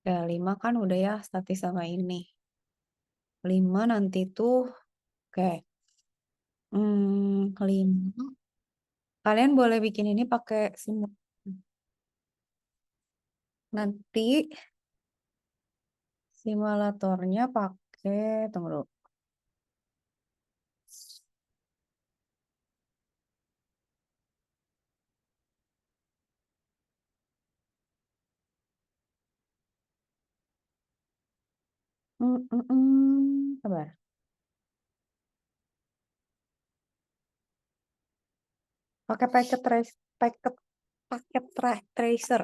Ya, 5 kan udah ya statis sama ini. 5 nanti tuh, oke. 5. Kalian boleh bikin ini pakai nanti simulatornya pakai, tunggu dulu. Sabar. Pakai paket tracer.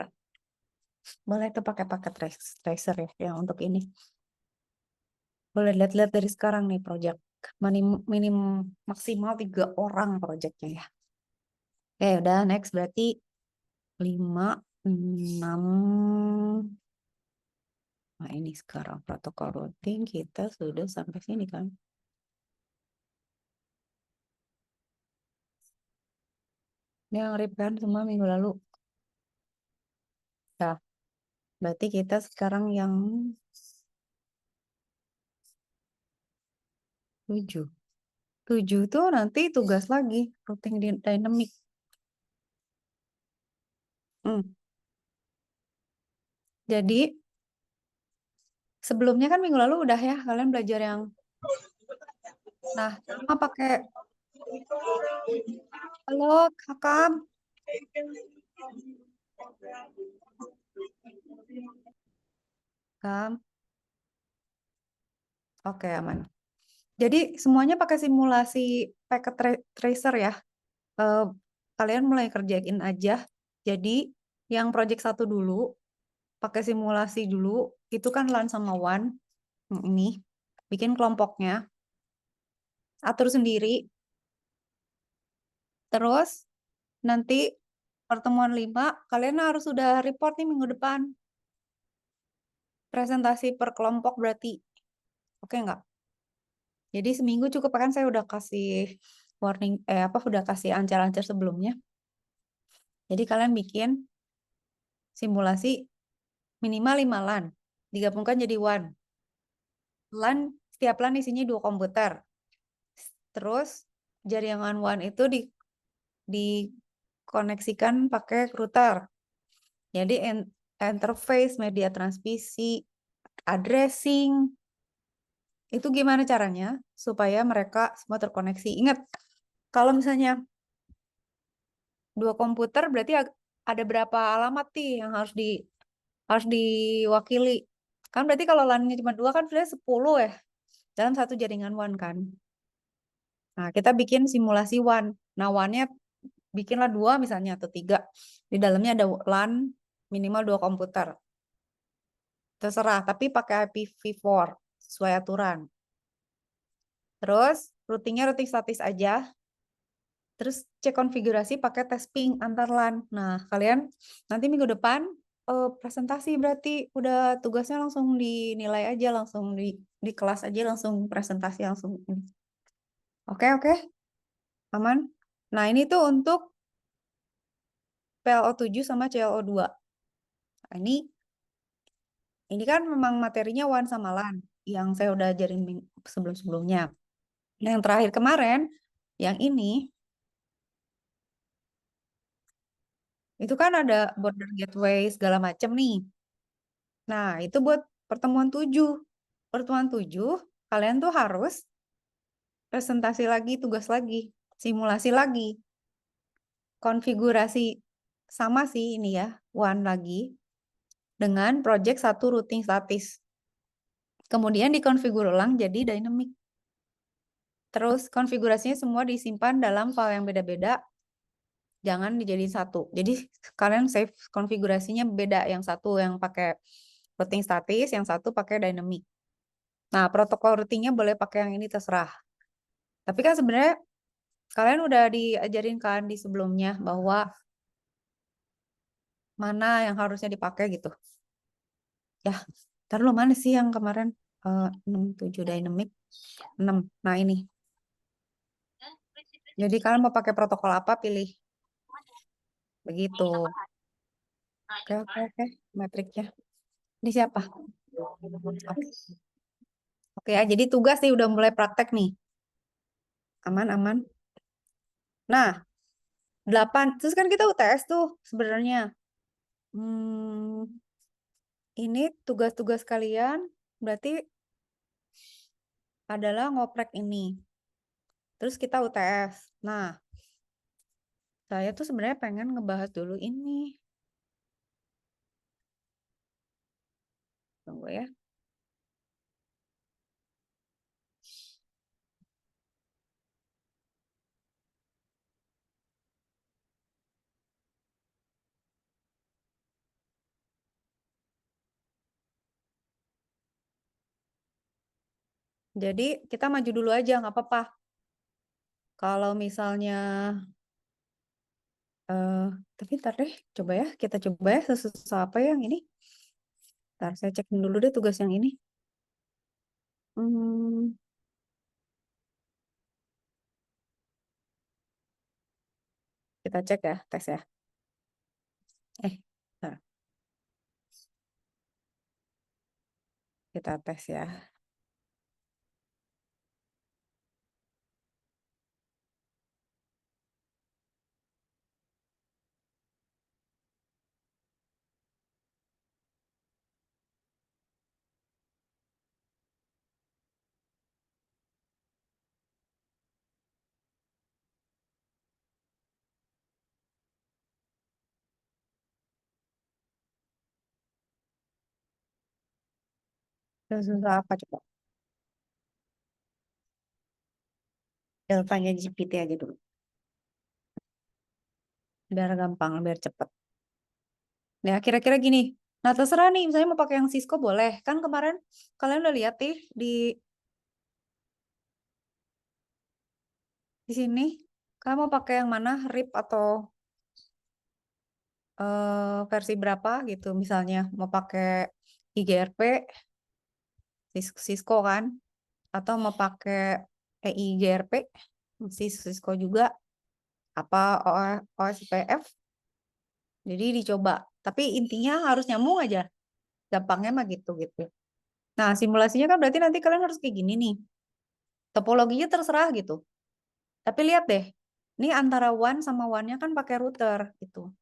Boleh tuh pakai paket tracer ya, yang untuk ini. Boleh lihat-lihat dari sekarang nih project. Minim maksimal 3 orang projectnya ya. Oke, udah next berarti 5, 6. Nah, ini sekarang protokol routing kita sudah sampai sini kan. Ini yang rip kan semua minggu lalu. Ya, berarti kita sekarang yang 7. 7 tuh nanti tugas lagi, routing dynamic. Jadi, sebelumnya kan minggu lalu udah ya, kalian belajar yang, nah, sama pakai, halo kakak, Kam, oke aman. Jadi semuanya pakai simulasi packet tracer ya. Eh, kalian mulai kerjain aja. Jadi yang project 1 dulu, pakai simulasi dulu, itu kan LAN sama WAN. Ini, bikin kelompoknya, atur sendiri. Terus nanti pertemuan 5, kalian harus sudah report nih minggu depan. Presentasi per kelompok berarti. Oke nggak? Jadi seminggu cukup kan, saya udah kasih warning, udah kasih ancar-ancar sebelumnya. Jadi kalian bikin simulasi minimal 5 LAN. Digabungkan jadi WAN. Setiap LAN isinya 2 komputer. Terus jaringan WAN itu dikoneksikan pakai router. Jadi interface, media transmisi, addressing, itu gimana caranya supaya mereka semua terkoneksi. Ingat, kalau misalnya 2 komputer berarti ada berapa alamat nih yang harus diwakili. Kan berarti kalau LAN-nya cuma 2 kan sudah 10 ya dalam satu jaringan WAN kan. Nah, kita bikin simulasi WAN. Nah, WAN-nya bikinlah 2 misalnya atau 3. Di dalamnya ada LAN minimal 2 komputer. Terserah, tapi pakai IPv4 sesuai aturan. Terus routingnya routing statis aja. Terus cek konfigurasi pakai tes ping antar LAN. Nah, kalian nanti minggu depan presentasi berarti udah tugasnya langsung dinilai aja, langsung di kelas aja langsung presentasi langsung. Oke, oke. Aman. Nah, ini tuh untuk PLO7 sama CLO2. Nah, ini kan memang materinya WAN sama LAN yang saya udah ajarin sebelum-sebelumnya. Nah, yang terakhir kemarin, yang ini, itu kan ada border gateway segala macam nih. Nah, itu buat pertemuan 7. Pertemuan 7, kalian tuh harus presentasi lagi, tugas lagi, simulasi lagi. Konfigurasi sama sih ini ya, WAN lagi, dengan project 1 routing statis. Kemudian dikonfigur ulang jadi dynamic. Terus konfigurasinya semua disimpan dalam file yang beda-beda, jangan dijadiin satu. Jadi kalian save konfigurasinya beda, yang satu yang pakai routing statis, yang satu pakai dynamic. Nah, protokol routingnya boleh pakai yang ini terserah. Tapi kan sebenarnya kalian udah diajarin kan di sebelumnya bahwa mana yang harusnya dipakai gitu. Ya, ntar lu mana sih yang kemarin 6, 7 dynamic 6. Nah, ini. Jadi kalian mau pakai protokol apa, pilih. Begitu. Oke, oke, oke. Metriknya. Di siapa? Oke. Oke ya, jadi tugas nih udah mulai praktek nih. Aman, aman. Nah, 8. Terus kan kita UTS tuh sebenarnya. Hmm, ini tugas-tugas kalian berarti adalah ngoprek ini. Terus kita UTS. Nah, saya tuh sebenarnya pengen ngebahas dulu ini. Tunggu ya. Jadi kita maju dulu aja, nggak apa-apa. Kalau misalnya, eh tapi ntar deh, coba ya, kita coba ya sesusah apa yang ini. Ntar saya cek dulu deh tugas yang ini. Hmm, kita cek ya, tes ya. Ntar, kita tes ya. Sesusah apa coba? Kita tanya GPT aja dulu. Biar gampang, biar cepet. Ya, kira-kira gini. Nah, terserah nih, misalnya mau pakai yang Cisco boleh. Kan kemarin kalian udah lihat nih di sini. Kamu mau pakai yang mana? RIP atau versi berapa gitu. Misalnya mau pakai IGRP, Cisco kan. Atau mau pakai EIGRP, Cisco juga. Apa OSPF. Jadi dicoba. Tapi intinya harus nyambung aja. Gampangnya mah gitu. Nah, simulasinya kan berarti nanti kalian harus kayak gini nih. Topologinya terserah gitu. Tapi lihat deh, ini antara WAN sama WAN-nya kan pakai router gitu.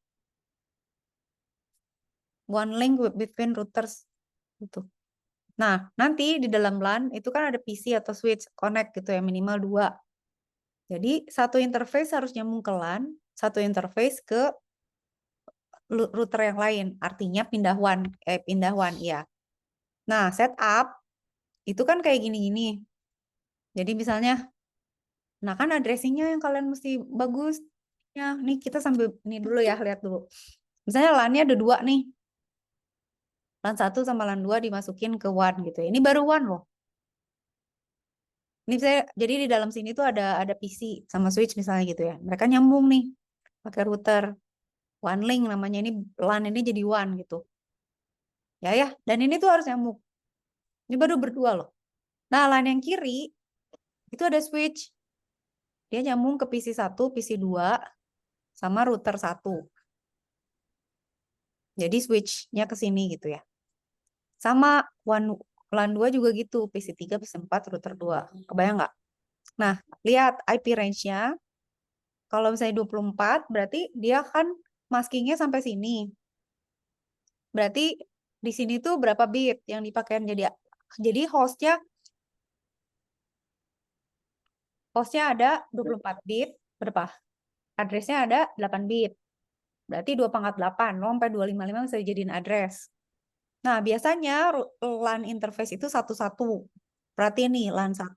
One link between routers gitu. Nah, nanti di dalam LAN itu kan ada PC atau switch connect gitu ya, minimal 2. Jadi satu interface harus nyambung ke LAN, satu interface ke router yang lain. Artinya pindah WAN ya. Nah, setup itu kan kayak gini-gini. Jadi misalnya, nah kan addressingnya yang kalian mesti bagus. Ya, nih kita sambil ini dulu ya, lihat dulu. Misalnya LAN-nya ada 2 nih. LAN 1 sama LAN 2 dimasukin ke WAN gitu ya. Ini baru WAN loh. Ini saya jadi di dalam sini tuh ada PC sama switch misalnya gitu ya. Mereka nyambung nih pakai router. WAN link namanya, ini LAN ini jadi WAN gitu. Ya, dan ini tuh harus nyambung. Ini baru berdua loh. Nah, LAN yang kiri itu ada switch. Dia nyambung ke PC 1, PC 2 sama router 1. Jadi switch-nya ke sini gitu ya. Sama WAN LAN 2 juga gitu, PC 3, PC 4, router 2. Kebayang nggak? Nah, lihat IP range-nya. Kalau misalnya 24, berarti dia kan maskingnya sampai sini. Berarti di sini tuh berapa bit yang dipakai. Jadi hostnya ada 24 bit. Berapa? Addressnya ada 8 bit. Berarti 2 pangkat 8. Lo sampai 255 bisa dijadiin address. Nah, biasanya LAN interface itu satu-satu. Berarti nih LAN 1.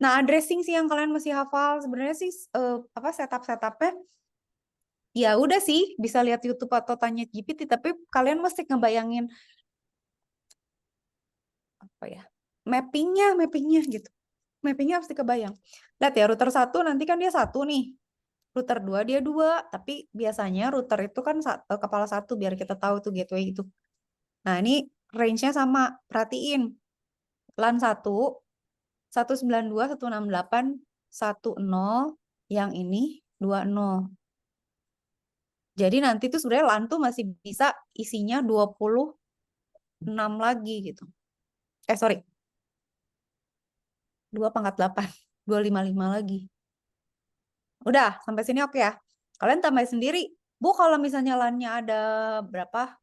Nah, addressing sih yang kalian mesti hafal. Sebenarnya sih apa setupnya ya udah sih bisa lihat YouTube atau tanya GPT, tapi kalian mesti ngebayangin apa ya, mappingnya gitu. Mappingnya harus dikebayang. Lihat ya, router 1 nanti kan dia satu nih, router 2 dia 2, tapi biasanya router itu kan kepala satu biar kita tahu tuh gateway itu. Nah, ini range-nya sama, perhatiin LAN 1 192 168 10, yang ini 20. Jadi nanti tuh sebenarnya LAN tuh masih bisa isinya 20 6 lagi gitu. Sorry. 2 × 8. 255 lagi. Udah, sampai sini oke ya. Kalian tambahin sendiri. Bu, kalau misalnya LAN-nya ada berapa,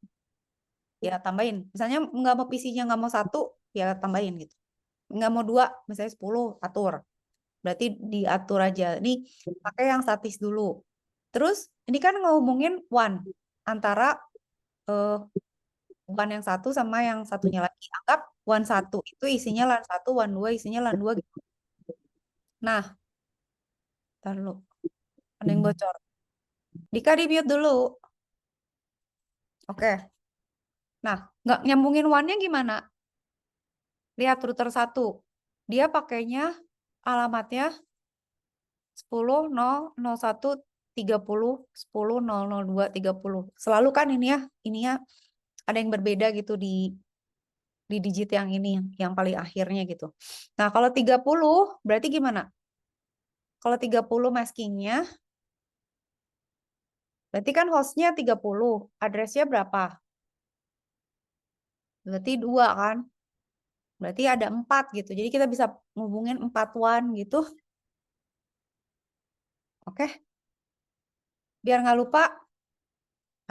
ya tambahin. Misalnya nggak mau PC-nya nggak mau 1, ya tambahin gitu. Nggak mau 2, misalnya 10, atur. Berarti diatur aja. Ini pakai yang statis dulu. Terus, ini kan ngomongin WAN. Antara eh, WAN yang satu sama yang satunya lagi. Anggap WAN 1 itu isinya LAN 1, WAN 2 isinya LAN 2 gitu. Nah, ntar dulu. Ada yang bocor. Dika di mute dulu. Oke. Nah, nggak nyambungin WAN-nya gimana? Lihat router 1. Dia pakainya alamatnya 10.0.01.30.10.002.30. Selalu kan ini ya ada yang berbeda gitu di digit yang ini yang paling akhirnya gitu. Nah, kalau 30 berarti gimana? Kalau 30 maskingnya berarti kan hostnya 30, addressnya berapa? Berarti 2 kan? Berarti ada 4 gitu. Jadi kita bisa ngubungin 4 WAN gitu. Oke? Biar nggak lupa.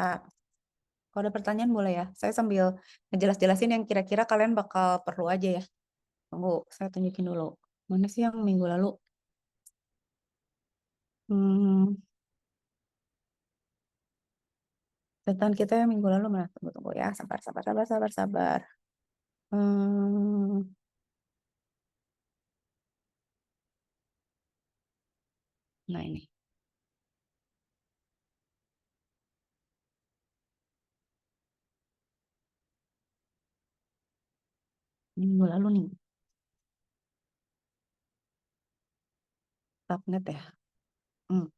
Nah, kalau ada pertanyaan boleh ya. Saya sambil ngejelas-jelasin yang kira-kira kalian bakal perlu aja ya. Tunggu, saya tunjukin dulu. Mana sih yang minggu lalu? Hmm, catatan kita yang minggu lalu mana? Tunggu ya. Sabar, sabar, sabar, sabar, sabar. Hmm, nah ini. Minggu lalu nih. Subnet ya. Hmm.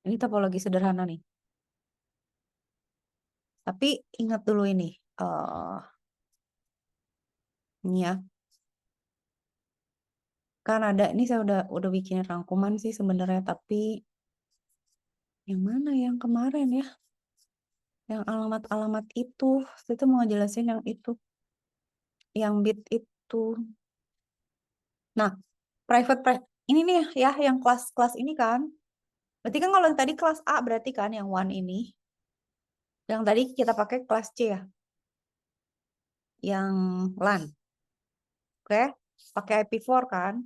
Ini topologi sederhana nih. Tapi ingat dulu ini. Ini ya. Kan ada, ini saya udah bikin rangkuman sih sebenarnya. Tapi yang mana yang kemarin ya? Yang alamat-alamat itu. Saya tuh mau jelasin yang itu. Yang bit itu. Nah, ini nih ya yang kelas-kelas ini kan. Berarti kan kalau yang tadi kelas A berarti kan yang one ini. Yang tadi kita pakai kelas C ya. Yang LAN. Oke, pakai IP4 kan.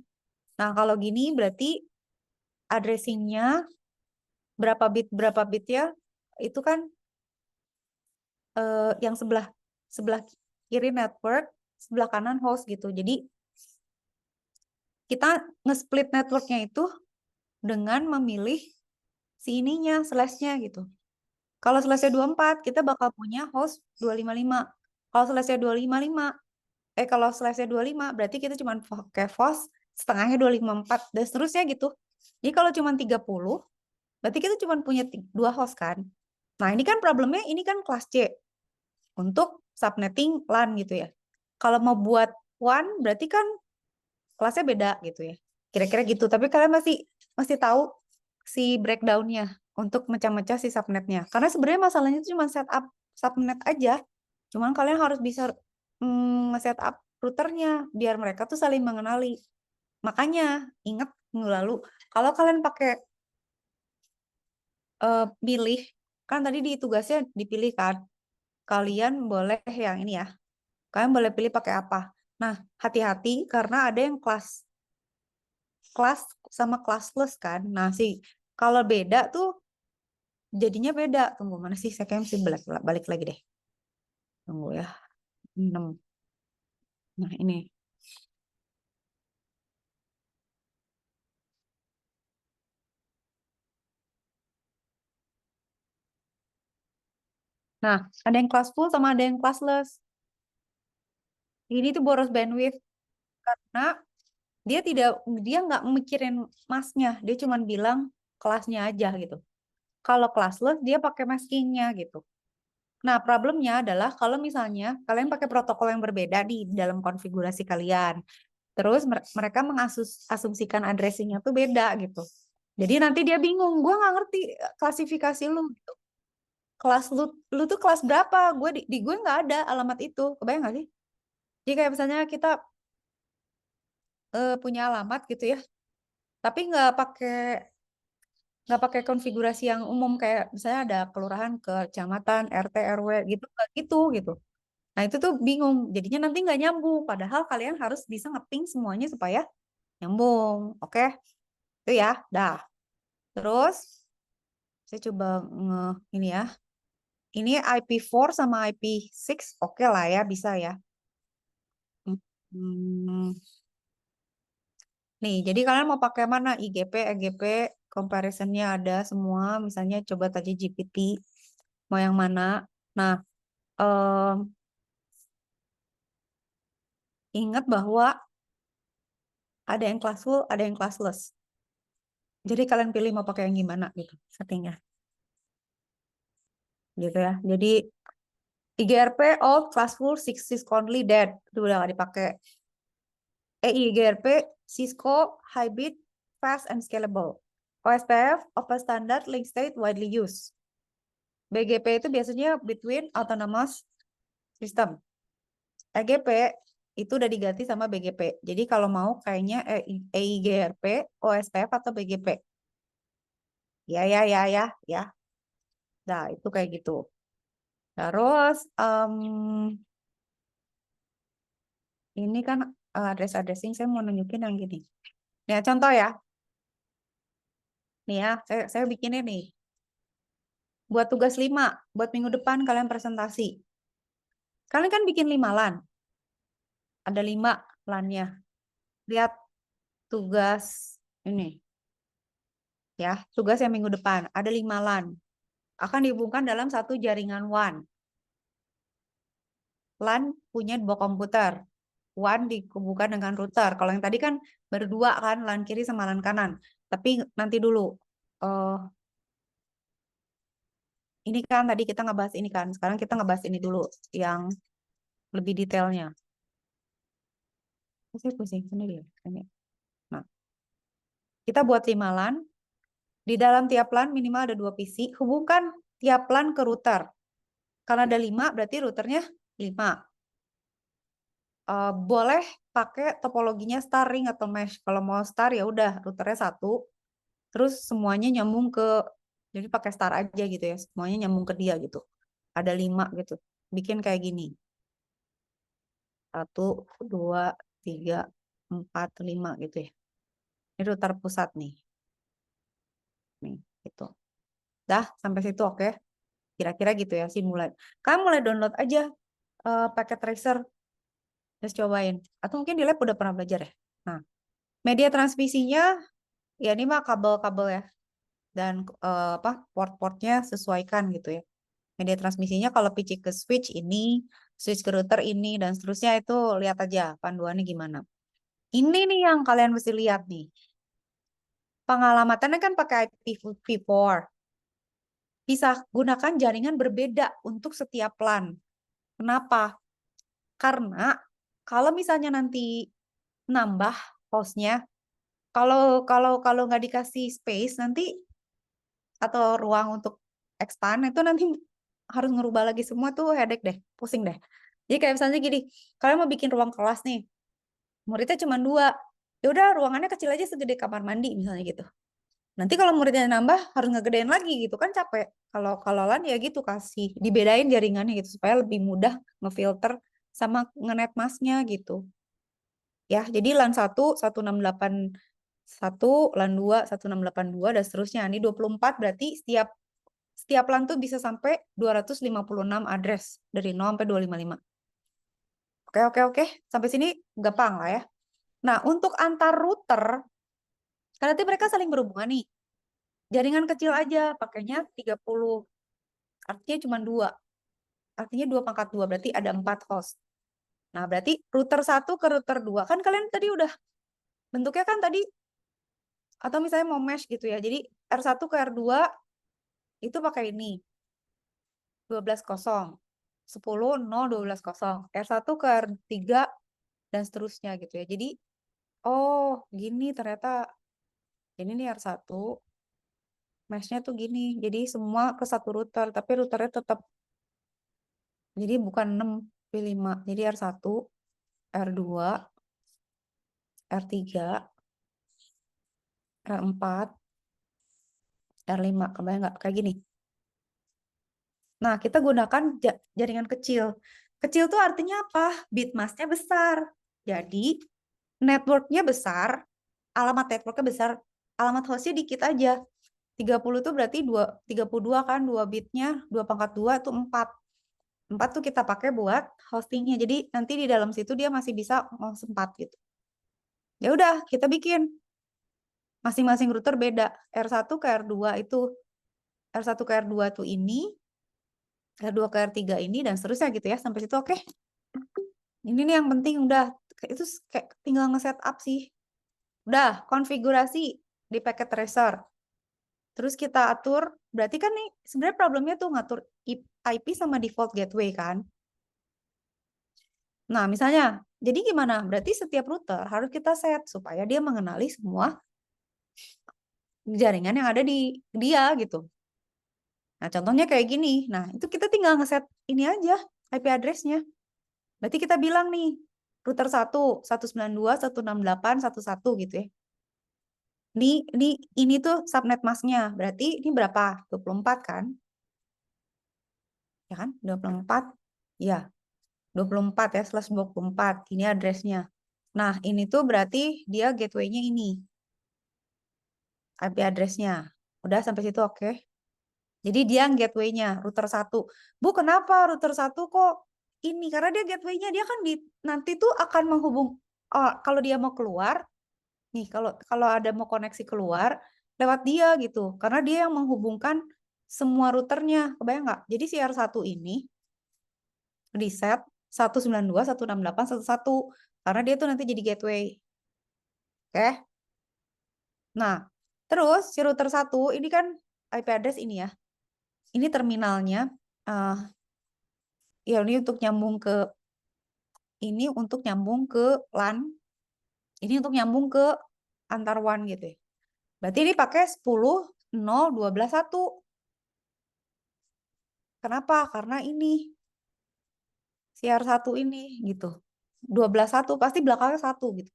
Nah, kalau gini berarti addressingnya berapa bit ya? Itu kan yang sebelah sebelah kiri network, sebelah kanan host gitu. Jadi kita nge-split networknya itu dengan memilih si ininya, slash-nya gitu. Kalau slash-nya 24, kita bakal punya host 255. Kalau slash-nya 255, kalau slash-nya 25, berarti kita cuma pakai host setengahnya 254, dan seterusnya gitu. Jadi kalau cuma 30, berarti kita cuma punya 2 host kan. Nah, ini kan problemnya, ini kan kelas C. Untuk subnetting LAN gitu ya. Kalau mau buat WAN, berarti kan kelasnya beda gitu ya. Kira-kira gitu. Tapi kalian masih tahu si breakdown-nya untuk mecah-mecah si subnetnya. Karena sebenarnya masalahnya itu cuma setup subnet aja. Cuman kalian harus bisa setup routernya biar mereka tuh saling mengenali. Makanya ingat minggu lalu, kalau kalian pakai pilih, kan tadi di tugasnya dipilih kan, kalian boleh yang ini ya. Kalian boleh pilih pakai apa. Nah, hati-hati karena ada yang kelas sama classless kan. Nah, kalau beda tuh jadinya beda. Tunggu, mana sih? Saya kayaknya mesti balik lagi deh. Tunggu ya. 6. Nah, ini. Nah, ada yang kelas full sama ada yang classless. Ini tuh boros bandwidth karena dia nggak mikirin masnya, dia cuma bilang kelasnya aja gitu. Kalau classless dia pakai maskingnya gitu. Nah, problemnya adalah kalau misalnya kalian pakai protokol yang berbeda di dalam konfigurasi kalian, terus mereka mengasumsikan addressingnya tuh beda gitu. Jadi nanti dia bingung, gue nggak ngerti klasifikasi lu gitu. Kelas lu tuh kelas berapa? Gue di gue nggak ada alamat itu, kebayang nggak sih? Jadi kayak misalnya kita punya alamat gitu ya, tapi nggak pakai konfigurasi yang umum kayak misalnya ada kelurahan, kecamatan, RT, RW gitu, nggak gitu gitu. Nah itu tuh bingung, jadinya nanti nggak nyambung. Padahal kalian harus bisa ngeping semuanya supaya nyambung. Oke, itu ya, dah. Terus saya coba ini ya. Ini IP4 sama IP6 oke lah ya, bisa ya. Hmm, nih, jadi kalian mau pakai mana? IGP, EGP, comparisonnya ada semua. Misalnya coba tadi GPT, mau yang mana? Nah, em, ingat bahwa ada yang classful, ada yang classless. Jadi kalian pilih mau pakai yang gimana gitu settingnya. Gitu ya. Jadi IGRP, old, classful, six only, dead. Itu udah gak dipakai. IGRP, Cisco, hybrid, fast, and scalable. OSPF, open standard, link state, widely used. BGP itu biasanya between autonomous system. EGP itu udah diganti sama BGP. Jadi kalau mau kayaknya EIGRP, OSPF atau BGP. Ya, ya, ya, ya, ya. Nah, itu kayak gitu. Terus, ini kan addressing, saya mau nunjukin yang gini. Nih, contoh ya. Nih ya, saya bikin ini. Buat tugas 5, buat minggu depan kalian presentasi. Kalian kan bikin 5 LAN. Ada 5 LAN-nya. Lihat tugas ini. Ya, tugas yang minggu depan. Ada 5 LAN. Akan dihubungkan dalam satu jaringan WAN. LAN punya 2 komputer. WAN dihubungkan dengan router. Kalau yang tadi kan berdua kan, LAN kiri sama LAN kanan. Tapi nanti dulu. Oh, ini kan tadi kita ngebahas ini kan. Sekarang kita ngebahas ini dulu yang lebih detailnya. Saya pusing sendiri ya. Nah, kita buat 5 LAN. Di dalam tiap LAN minimal ada 2 PC. Hubungkan tiap LAN ke router. Karena ada 5, berarti routernya 5. Boleh pakai topologinya star ring atau mesh. Kalau mau star ya udah routernya 1. Terus semuanya nyambung ke, jadi pakai star aja gitu ya. Semuanya nyambung ke dia gitu. Ada 5 gitu. Bikin kayak gini. 1, 2, 3, 4, 5 gitu ya. Ini router pusat nih. Nih, gitu. Dah, sampai situ oke. Kira-kira gitu ya sih mulai. Kamu mulai download aja paket tracer. Terus cobain. Atau mungkin di lab udah pernah belajar ya. Nah, media transmisinya, ya ini mah kabel-kabel ya. Dan apa port-portnya sesuaikan gitu ya. Media transmisinya kalau pitch ke switch ke router ini, dan seterusnya itu lihat aja panduannya gimana. Ini nih yang kalian mesti lihat nih. Pengalamannya kan pakai IPv4. Bisa gunakan jaringan berbeda untuk setiap LAN. Kenapa? Karena kalau misalnya nanti nambah hostnya, kalau nggak dikasih space nanti atau ruang untuk expand itu nanti harus ngerubah lagi semua tuh headache deh, pusing deh. Jadi kayak misalnya gini, kalian mau bikin ruang kelas nih, muridnya cuma 2, ya udah ruangannya kecil aja segede kamar mandi misalnya gitu. Nanti kalau muridnya nambah harus ngegedein lagi gitu kan capek. Kalau LAN ya gitu kasih dibedain jaringannya gitu supaya lebih mudah ngefilter sama ngenet masnya gitu. Ya, jadi LAN 1 1681, LAN 2 1682 dan seterusnya. Ini 24 berarti setiap setiap LAN tuh bisa sampai 256 address dari 0 sampai 255. Oke, oke, oke. Sampai sini gampang lah ya. Nah, untuk antar router, kan nanti mereka saling berhubungan nih. Jaringan kecil aja, pakainya 30. Artinya cuma 2. Artinya 2 pangkat 2, berarti ada 4 host. Nah, berarti router 1 ke router 2. Kan kalian tadi udah, bentuknya kan tadi, atau misalnya mau mesh gitu ya. Jadi R1 ke R2 itu pakai ini. 12.0. 10, 0, 12.0. R1 ke R3 dan seterusnya gitu ya. Jadi, oh gini ternyata Ini nih R1, mesh-nya tuh gini. Jadi semua ke satu router, tapi routernya tetap. Jadi bukan 6, tapi 5. Jadi R1, R2, R3, R4, R5. Kebayang nggak? Kayak gini. Nah, kita gunakan jaringan kecil. Kecil tuh artinya apa? Bit mask-nya besar. Jadi, network-nya besar, alamat network-nya besar, alamat host-nya dikit aja. 30 tuh berarti 32 kan, 2 bitnya, 2 pangkat 2 itu 4. 4 tuh kita pakai buat hostingnya. Jadi, nanti di dalam situ dia masih bisa host 4 gitu. Ya udah, kita bikin. Masing-masing router beda. R1 ke R2 itu. R1 ke R2 tuh ini, R2 ke R3 ini, dan seterusnya gitu ya. Sampai situ oke. Ini nih yang penting udah. Itu kayak tinggal nge-setup sih. Udah, konfigurasi di packet tracer. Terus kita atur, berarti kan nih sebenarnya problemnya tuh ngatur IP sama default gateway kan. Nah, misalnya, jadi gimana? Berarti setiap router harus kita set supaya dia mengenali semua jaringan yang ada di dia gitu. Nah, contohnya kayak gini. Nah, itu kita tinggal ngeset ini aja, IP address-nya. Berarti kita bilang nih, router 1, 192, 168, 11 gitu ya. Ini tuh subnet masknya. Berarti ini berapa? 24 kan? Ya kan? 24. Ya, 24 ya, /24. Ini address-nya. Nah, ini tuh berarti dia gateway-nya ini. IP address-nya. Udah sampai situ oke. Jadi dia yang gateway-nya, router 1. Bu, kenapa router 1 kok ini? Karena dia gateway-nya, dia kan nanti tuh akan menghubung. Oh, kalau dia mau keluar, nih kalau ada mau koneksi keluar, lewat dia gitu. Karena dia yang menghubungkan semua routernya. Kebayang nggak? Jadi si R1 ini di set 192, 168, 11. Karena dia tuh nanti jadi gateway. Oke? Nah, terus si router 1 ini kan IP address ini ya. Ini terminalnya. Ya ini untuk nyambung ke LAN. Ini untuk nyambung ke antar WAN gitu ya. Berarti ini pakai 10, 0, 12, 1. Kenapa? Karena ini CR1 ini gitu. 12, 1. Pasti belakangnya 1 gitu.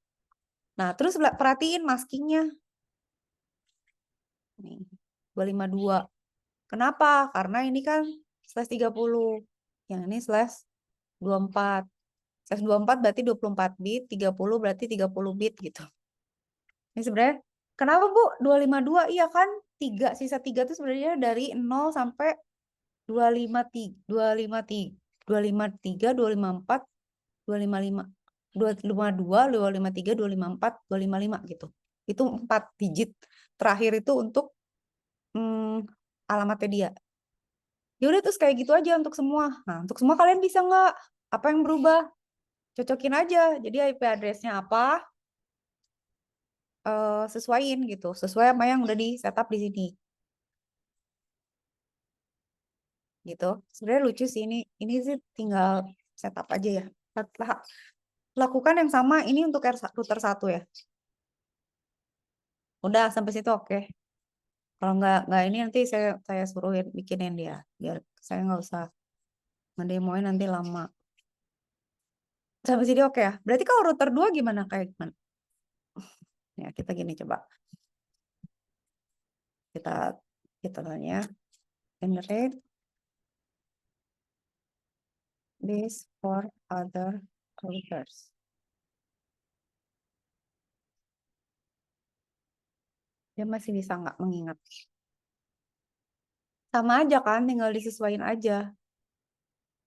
Nah, terus perhatiin maskingnya. Nih, 252. Kenapa? Karena ini kan /30. Yang ini /24. /24 berarti 24 bit, 30 berarti 30 bit gitu. Ini sebenarnya kenapa Bu 252? Iya kan 3 sisa 3 itu sebenarnya dari 0 sampai 253 253 253 254 255 252 253 254 255 gitu. Itu 4 digit. Terakhir itu untuk alamatnya dia. Ya udah terus kayak gitu aja untuk semua. Nah, untuk semua kalian bisa nggak? Apa yang berubah? Cocokin aja. Jadi IP address-nya apa? Sesuaiin gitu. Sesuai sama yang udah di setup di sini. Gitu. Sebenarnya lucu sih ini sih tinggal setup aja ya. Lakukan yang sama ini untuk router 1 ya. Udah sampai situ oke. Kalau nggak ini nanti saya suruhin bikinin dia biar saya nggak usah ngedemoin nanti lama. Sampai sini oke ya. Berarti kalau router 2 gimana kayak gimana? Ya, kita gini coba. Kita tanya generate this for other routers. Dia masih bisa nggak mengingat? Sama aja kan, tinggal disesuaikan aja.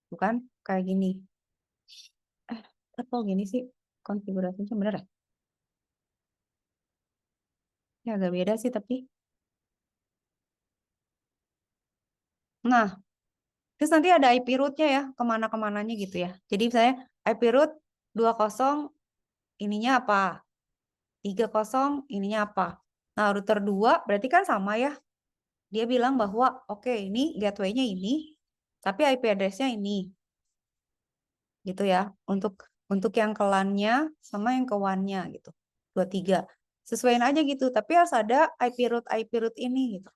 Bukan kayak gini. Kok gini sih konfigurasinya bener ya? Ya agak beda sih tapi. Nah, terus nanti ada IP root-nya ya, kemana-kemananya gitu ya. Jadi misalnya IP root 20 ininya apa? 30 ininya apa? Nah, router 2 berarti kan sama ya. Dia bilang bahwa oke, ini gateway-nya ini, tapi IP address-nya ini. Gitu ya. Untuk yang ke LAN-nya sama yang ke WAN-nya gitu. 23. Sesuaiin aja gitu, tapi harus ada IP root ini gitu.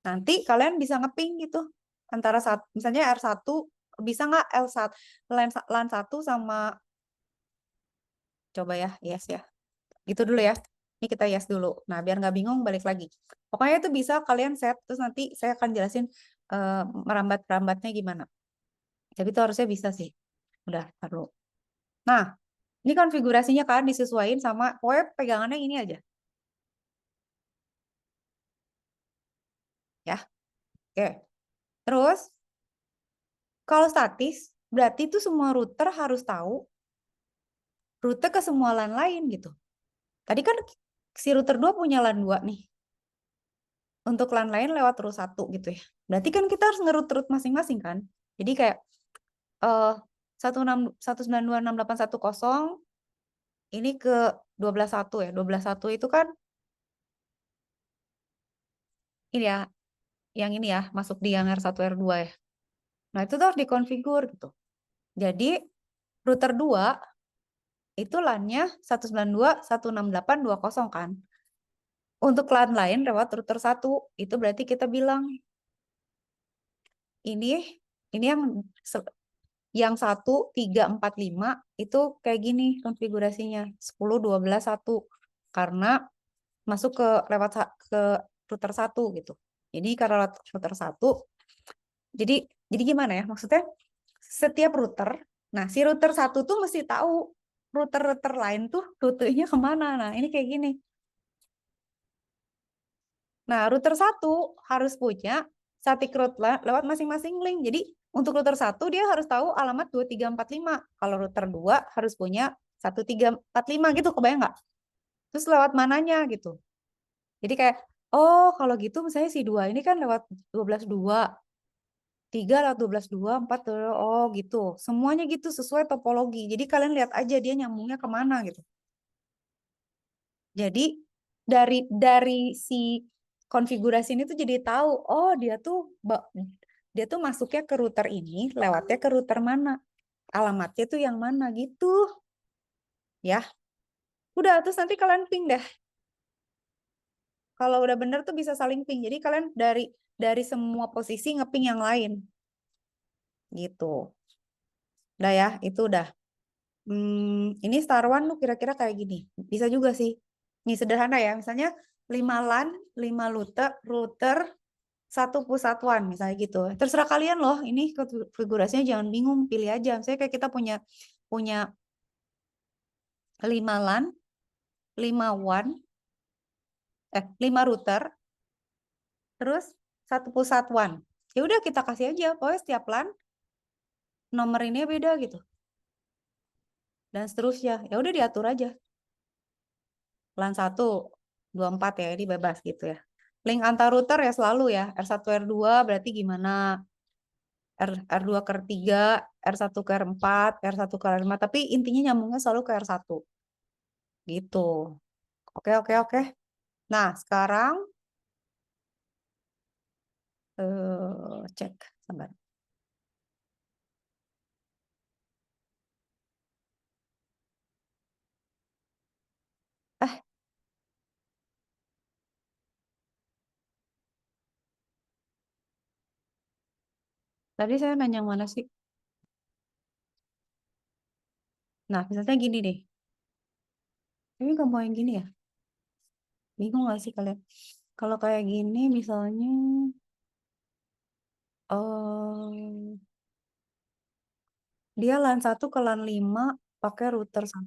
Nanti kalian bisa ngeping gitu antara misalnya R1 bisa nggak L1 LAN 1 sama, coba ya, yes ya. Gitu dulu ya. Ini kita yes dulu. Nah, biar nggak bingung balik lagi. Pokoknya itu bisa kalian set terus nanti saya akan jelasin merambat-rambatnya gimana. Tapi itu harusnya bisa sih. Udah, perlu. Nah, ini konfigurasinya kan disesuaikan sama web pegangannya ini aja ya. Oke. Terus kalau statis berarti itu semua router harus tahu rute ke semua LAN lain gitu. Tadi kan si router 2 punya LAN 2 nih. Untuk LAN lain lewat root 1 gitu ya. Berarti kan kita harus ngerut-rut masing-masing kan. Jadi kayak 192.6.810 ini ke 12.1 ya. 12.1 itu kan ini ya, yang ini ya, masuk di yang R1 R2 ya. Nah, itu tuh harus dikonfigur gitu. Jadi router 2 itu LAN-nya 192.168.20 kan. Untuk LAN lain lewat router 1 itu berarti kita bilang ini yang 1.3.4.5 itu kayak gini konfigurasinya 10.12.1 karena masuk ke router 1 gitu. Jadi karena router 1 jadi gimana ya? Maksudnya setiap router, nah si router 1 tuh mesti tahu router-router lain tuh rutenya kemana. Nah, ini kayak gini. Nah, router 1 harus punya static route lewat masing-masing link. Jadi, untuk router 1 dia harus tahu alamat 2345. Kalau router 2 harus punya 1345 gitu, kebayang nggak? Terus lewat mananya gitu. Jadi kayak, oh kalau gitu misalnya si 2 ini kan lewat 12.2, 3 lewat 12.2, 4, oh gitu. Semuanya gitu sesuai topologi. Jadi kalian lihat aja dia nyambungnya kemana gitu. Jadi dari si konfigurasi ini tuh jadi tahu, oh dia tuh masuknya ke router ini, lewatnya ke router mana, alamatnya tuh yang mana gitu, ya. Udah, terus nanti kalian ping deh. Kalau udah bener tuh bisa saling ping. Jadi kalian dari semua posisi ngeping yang lain, gitu. Udah ya, itu udah. Ini Star One lu kira-kira kayak gini. Bisa juga sih. Ini sederhana ya. Misalnya 5 LAN, 5 router, 1 pusat WAN misalnya gitu. Terserah kalian loh. Ini konfigurasinya jangan bingung, pilih aja. Misalnya kayak kita punya punya 5 LAN, 5 WAN, 5 router, terus 1 pusat WAN. Ya udah kita kasih aja. Pokoknya setiap LAN nomor ini beda gitu. Dan seterusnya. Ya udah diatur aja. LAN 1, 24 ya, ini bebas gitu ya. Link antar router ya selalu ya. R1 R2 berarti gimana? R2 ke R3, R1 ke R4, R1 ke R5. Tapi intinya nyambungnya selalu ke R1. Gitu. Oke, oke, oke. Nah, sekarang cek. Sabar. Eh, tadi saya nanya yang mana sih? Nah, misalnya gini deh. Ini nggak mau yang gini ya? Bingung gak sih kalian? Kalau kayak gini misalnya dia LAN 1 ke LAN 5 pakai router 1.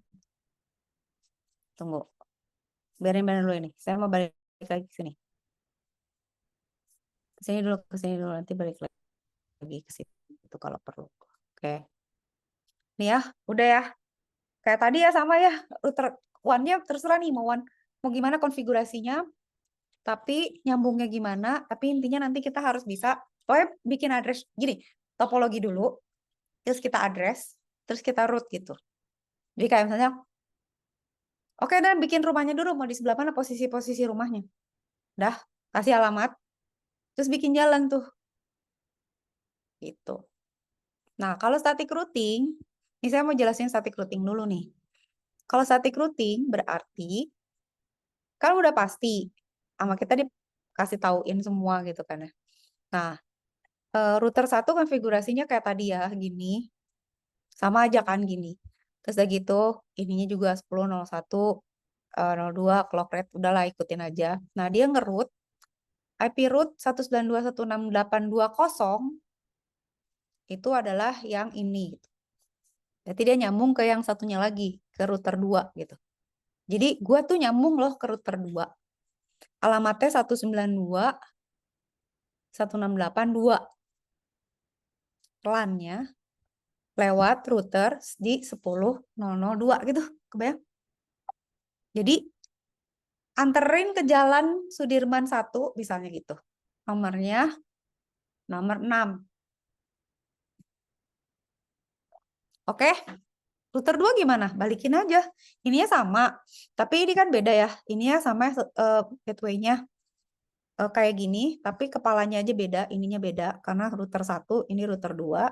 Tunggu. Biarin dulu ini. Saya mau balik lagi ke sini. Ke sini dulu nanti balik lagi ke situ itu kalau perlu. Oke. Nih ya, udah ya. Kayak tadi ya sama ya. Router one-nya terserah nih mau gimana konfigurasinya, tapi nyambungnya gimana, tapi intinya nanti kita harus bisa pokoknya bikin address gini, topologi dulu, terus kita address, terus kita route gitu. Jadi kayak misalnya, oke dan bikin rumahnya dulu, mau di sebelah mana posisi-posisi rumahnya. Dah, kasih alamat, terus bikin jalan tuh. Gitu. Nah, kalau static routing, ini saya mau jelasin static routing dulu nih. Kalau static routing berarti kan udah pasti sama kita dikasih tauin semua gitu kan ya. Nah, router satu konfigurasinya kayak tadi ya, gini. Sama aja kan gini. Terus udah gitu, ininya juga 10.01, 02, clock rate, udahlah ikutin aja. Nah, dia nge-root IP root 192.168.20 itu adalah yang ini. Jadi dia nyambung ke yang satunya lagi, ke router 2 gitu. Jadi gua tuh nyambung loh ke router 2. Alamatnya 192.168.2. LAN-nya lewat router di 10.002 gitu. Kebayang? Jadi anterin ke jalan Sudirman 1 misalnya gitu. Nomornya nomor 6. Oke? Router 2 gimana? Balikin aja. Ininya sama, tapi ini kan beda ya. Ininya sama gateway-nya kayak gini, tapi kepalanya aja beda, ininya beda karena router 1, ini router 2,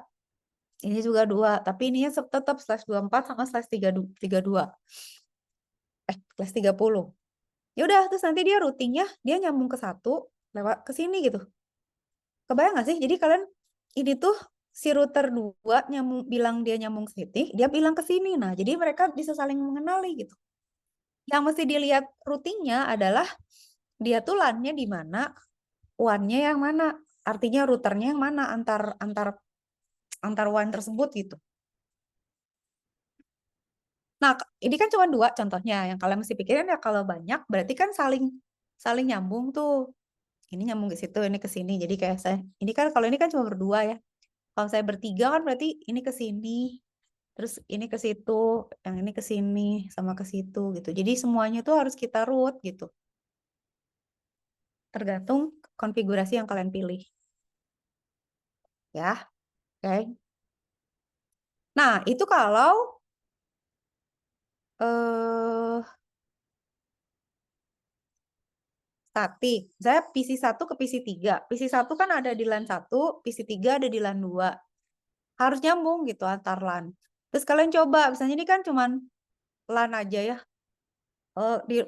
ini juga 2, tapi ininya tetap /24 sama /32. /30. Ya udah, terus nanti dia routingnya dia nyambung ke 1 lewat ke sini gitu. Kebayang nggak sih? Jadi kalian ini tuh si router 2 nyambung, bilang dia nyambung ke sini, dia bilang ke sini. Nah, jadi mereka bisa saling mengenali gitu. Yang mesti dilihat routingnya adalah dia tuh LAN-nya di mana, WAN-nya yang mana, artinya routernya yang mana antar antar antar WAN tersebut gitu. Nah, ini kan cuma 2 contohnya. Yang kalian mesti pikirin ya, kalau banyak berarti kan saling saling nyambung tuh. Ini nyambung ke situ, ini ke sini. Jadi kayak saya, ini kan kalau ini kan cuma berdua ya. Kalau saya bertiga kan berarti ini ke sini, terus ini ke situ, yang ini ke sini, sama ke situ gitu. Jadi semuanya tuh harus kita root gitu. Tergantung konfigurasi yang kalian pilih. Ya, oke. Nah, itu kalau eh statik. Saya PC1 ke PC3. PC1 kan ada di LAN 1, PC3 ada di LAN 2. Harus nyambung gitu antar LAN. Terus kalian coba, misalnya ini kan cuman LAN aja ya.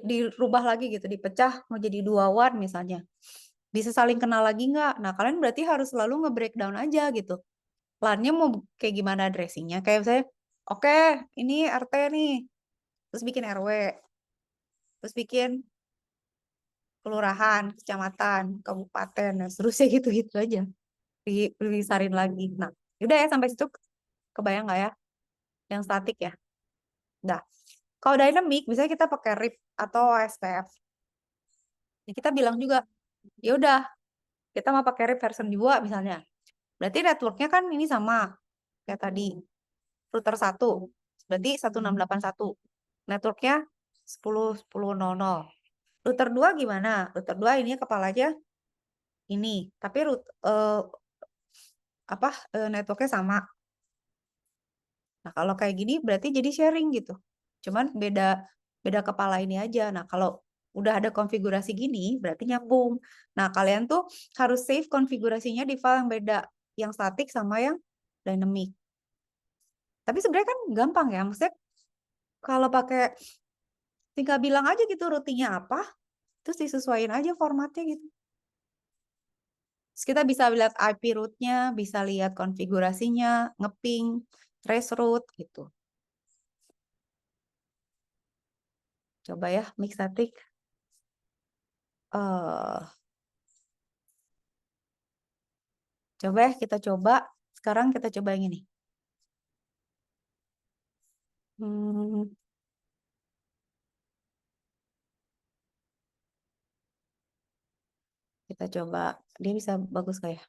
Dirubah lagi gitu, dipecah mau jadi 2 WAN misalnya. Bisa saling kenal lagi nggak? Nah, kalian berarti harus selalu nge-breakdown aja gitu. LAN-nya mau kayak gimana addressing-nya. Kayak saya, oke, ini RT nih. Terus bikin RW. Terus bikin kelurahan, kecamatan, kabupaten, dan seterusnya gitu-gitu aja. Disarin lagi. Nah, udah ya sampai situ kebayang nggak ya? Yang statik ya. Nah, kalau dynamic, misalnya kita pakai RIP atau SPF. Ya kita bilang juga, ya udah, kita mau pakai RIP version 2 misalnya. Berarti networknya kan ini sama kayak tadi. Router 1. Berarti 1681. Networknya 10.10.00. Router 2 gimana? Router 2 ini kepalanya ini. Tapi networknya sama. Nah, kalau kayak gini berarti jadi sharing gitu. Cuman beda beda kepala ini aja. Nah, kalau udah ada konfigurasi gini, berarti nyambung. Nah, kalian tuh harus save konfigurasinya di file yang beda, yang statik sama yang dynamic. Tapi sebenarnya kan gampang ya. Maksudnya kalau pakai tinggal bilang aja gitu routingnya apa, terus disesuaikan aja formatnya gitu. Terus kita bisa lihat IP root-nya, bisa lihat konfigurasinya, ngeping, trace route gitu. Coba ya, mix static. Coba ya, kita coba. Sekarang kita coba yang ini. Hmm, kita coba. Dia bisa bagus kayak.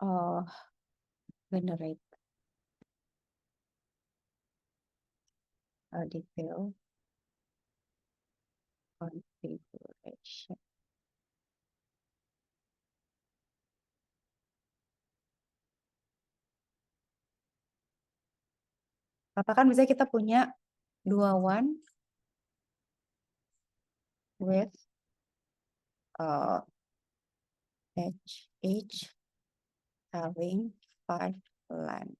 Oh, generate detail configuration. Katakan misalnya kita punya 2 WAN with uh, each having 5 LAN.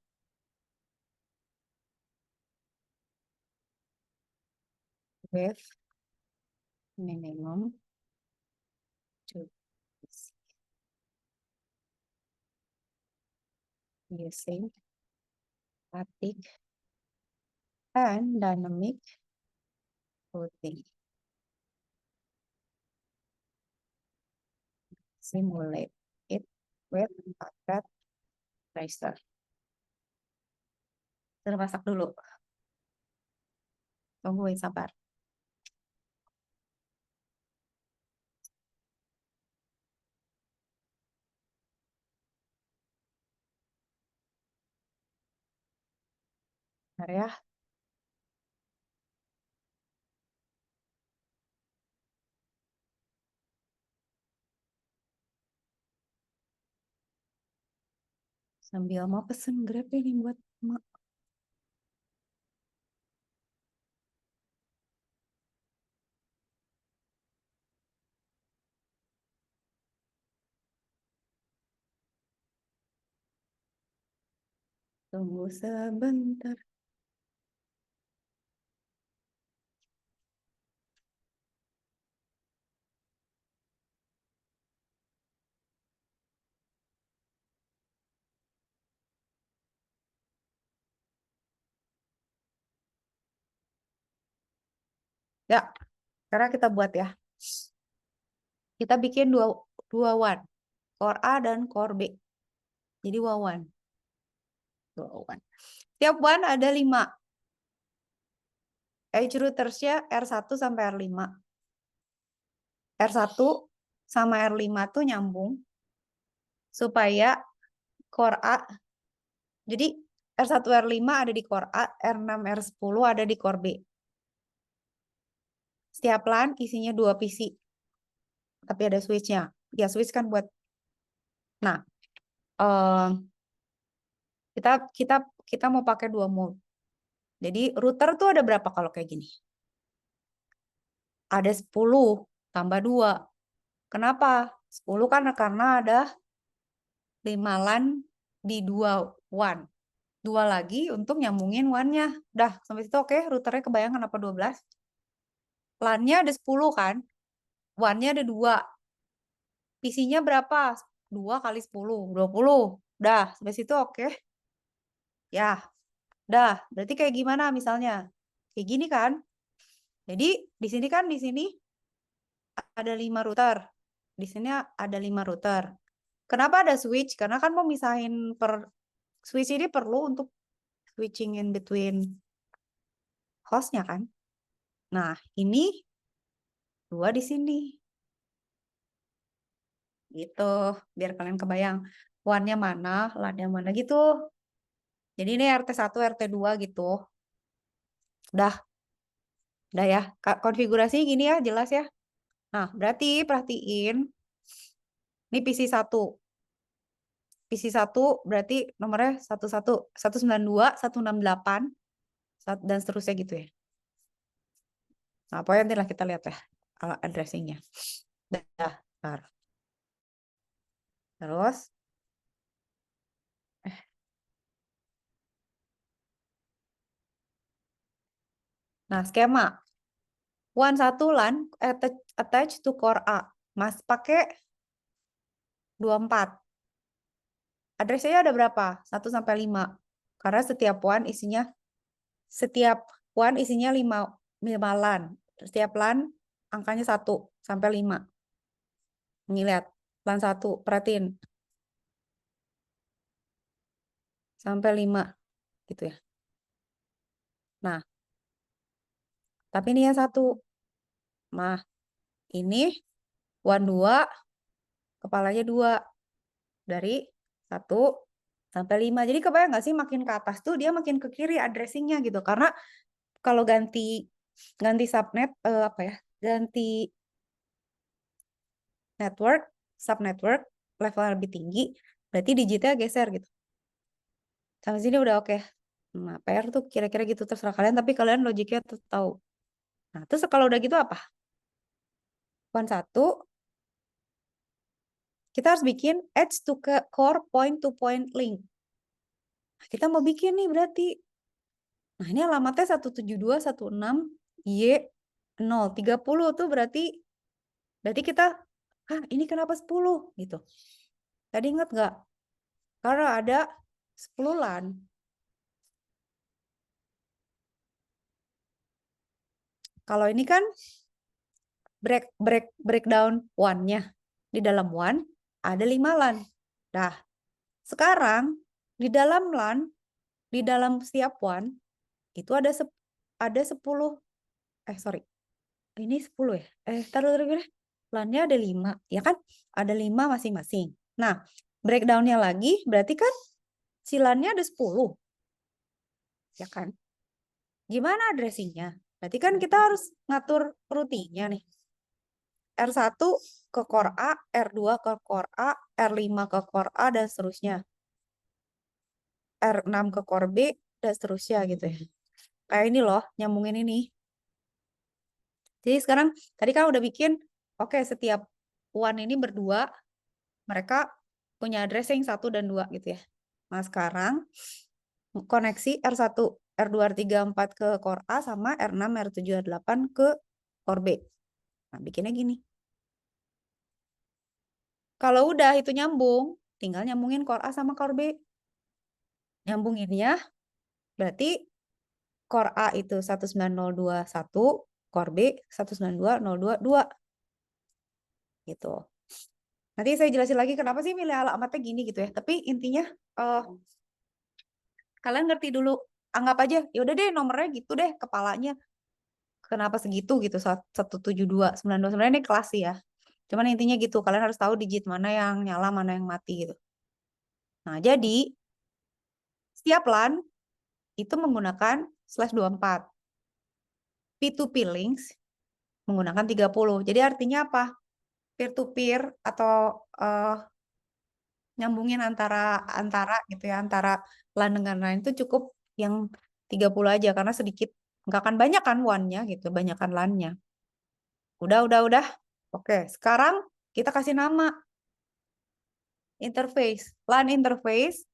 with minimum to using static and dynamic routing. Simulate it with packet tracer. Kita masak dulu. Tungguin, sabar. Bentar ya. Sambil mau pesen Grab ini buat emak. Tunggu sebentar. Ya, sekarang kita buat ya. Kita bikin dua one. Core A dan core B. Jadi one. Dua one. Tiap one ada 5. Edge routersnya R1 sampai R5. R1 sama R5 tuh nyambung. Supaya core A. Jadi R1, R5 ada di core A. R6, R10 ada di core B. Setiap LAN isinya 2 PC. Tapi ada switch-nya. Ya switch kan buat. Nah, kita mau pakai 2 mode. Jadi router tuh ada berapa kalau kayak gini? Ada 10 tambah 2. Kenapa? 10 kan karena ada 5 LAN di 2 WAN. 2 lagi untuk nyambungin WAN-nya. Udah, sampai situ oke. Routernya kebayangan apa 12? LAN-nya ada 10 kan? WAN-nya ada 2. PC-nya berapa? 2 kali 10, 20. Udah, sampai situ oke. Ya, udah. Berarti kayak gimana misalnya? Kayak gini kan? Jadi di sini ada 5 router. Di sini ada 5 router. Kenapa ada switch? Karena kan mau misahin switch ini perlu untuk switching in between hostnya kan. Nah, ini 2 di sini. Gitu, biar kalian kebayang. WAN-nya mana, LAN-nya mana gitu. Jadi ini RT1, RT2 gitu. Udah ya. Konfigurasinya gini ya, jelas ya. Nah, perhatiin. Ini PC1. PC1 berarti nomornya 192, 168, dan seterusnya gitu ya. Nah, pokoknya nanti lah kita lihat ya addressingnya. Dah, ntar. Terus, nah skema. WAN 1 LAN attach to core A. Mas pakai 24. Addressnya ada berapa? 1 sampai 5. Karena setiap WAN isinya 5 LAN. Setiap LAN angkanya 1 sampai 5. Ini lihat, LAN 1, perhatiin. Sampai 5 gitu ya. Nah, tapi ini yang 1. Nah, ini WAN 2, kepalanya 2. Dari 1 sampai 5. Jadi kebayang nggak sih makin ke atas tuh dia makin ke kiri addressingnya gitu. Karena kalau ganti subnet ganti network, subnetwork level lebih tinggi, berarti digitnya geser gitu. Sampai sini udah oke. Nah, PR tuh kira-kira gitu terserah kalian, tapi kalian logiknya tuh tahu. Nah, terus kalau udah gitu apa? WAN 1 kita harus bikin edge to core point to point link. Nah, kita mau bikin nih berarti. Nah, ini alamatnya 172.168Y 0. 30 tuh berarti kita, ini kenapa 10 gitu. Tadi ingat nggak? Karena ada 10 LAN. Kalau ini kan breakdown one-nya. Di dalam one ada 5 LAN. Nah, sekarang di dalam LAN, di dalam setiap one itu ada 10. Sorry. Ini 10 ya? Taruh. LAN-nya ada 5, ya kan? Ada 5 masing-masing. Nah, breakdown-nya lagi berarti kan si LAN-nya ada 10. Ya kan? Gimana addressing-nya? Berarti kan kita harus ngatur routingnya nih. R1 ke core A, R2 ke core A, R5 ke core A, dan seterusnya. R6 ke core B, dan seterusnya gitu ya. Kayak ini loh, nyambungin ini. Jadi sekarang, tadi kan udah bikin, oke, setiap one ini berdua, mereka punya addressing 1 dan 2 gitu ya. Nah sekarang, koneksi R1, R2, R3, R4 ke core A, sama R6, R7, R8 ke core B. Nah, bikinnya gini. Kalau udah itu nyambung, tinggal nyambungin core A sama core B. Nyambunginnya berarti core A itu 19021, core B 192.022 gitu. Nanti saya jelasin lagi kenapa sih milih alamatnya gini gitu ya. Tapi intinya kalian ngerti dulu, anggap aja ya udah deh nomornya gitu deh kepalanya. Kenapa segitu gitu 172.92 sebenarnya ini kelas sih ya. Cuman intinya gitu, kalian harus tahu digit mana yang nyala, mana yang mati gitu. Nah, jadi setiap LAN itu menggunakan /24. P2P links menggunakan 30. Jadi artinya apa? Peer-to-peer atau nyambungin antara gitu ya, antara LAN dengan LAN itu cukup yang 30 aja karena sedikit, nggak akan banyak kan one-nya gitu, banyakan LAN-nya. Udah. Oke, sekarang kita kasih nama interface. LAN interface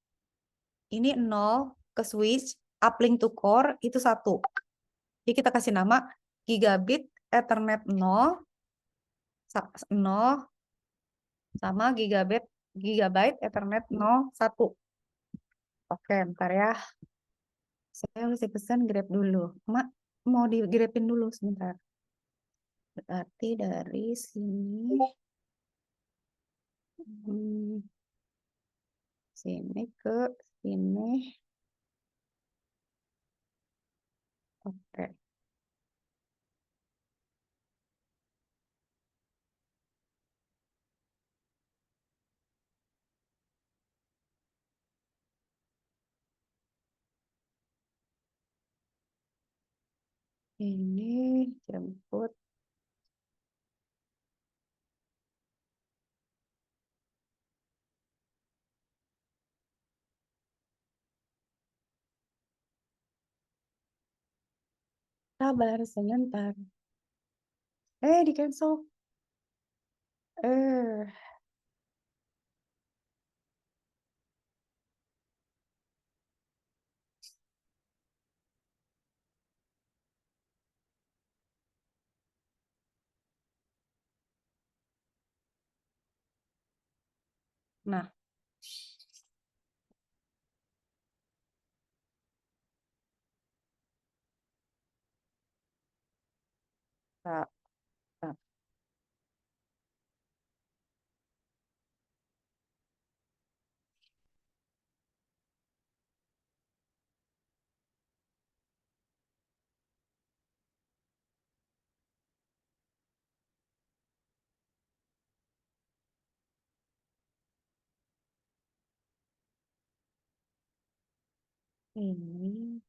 ini 0 ke switch, uplink to core itu 1. Jadi kita kasih nama gigabit Ethernet 0 sama gigabyte Ethernet 01. Oke, bentar ya. Saya harus pesan grab dulu. Mak, mau di grabin dulu sebentar. Berarti dari sini. Sini ke sini. Oke. Ini jemput. Sabar sebentar. Di cancel. Eh. Nah. Nah. Nah. Ini.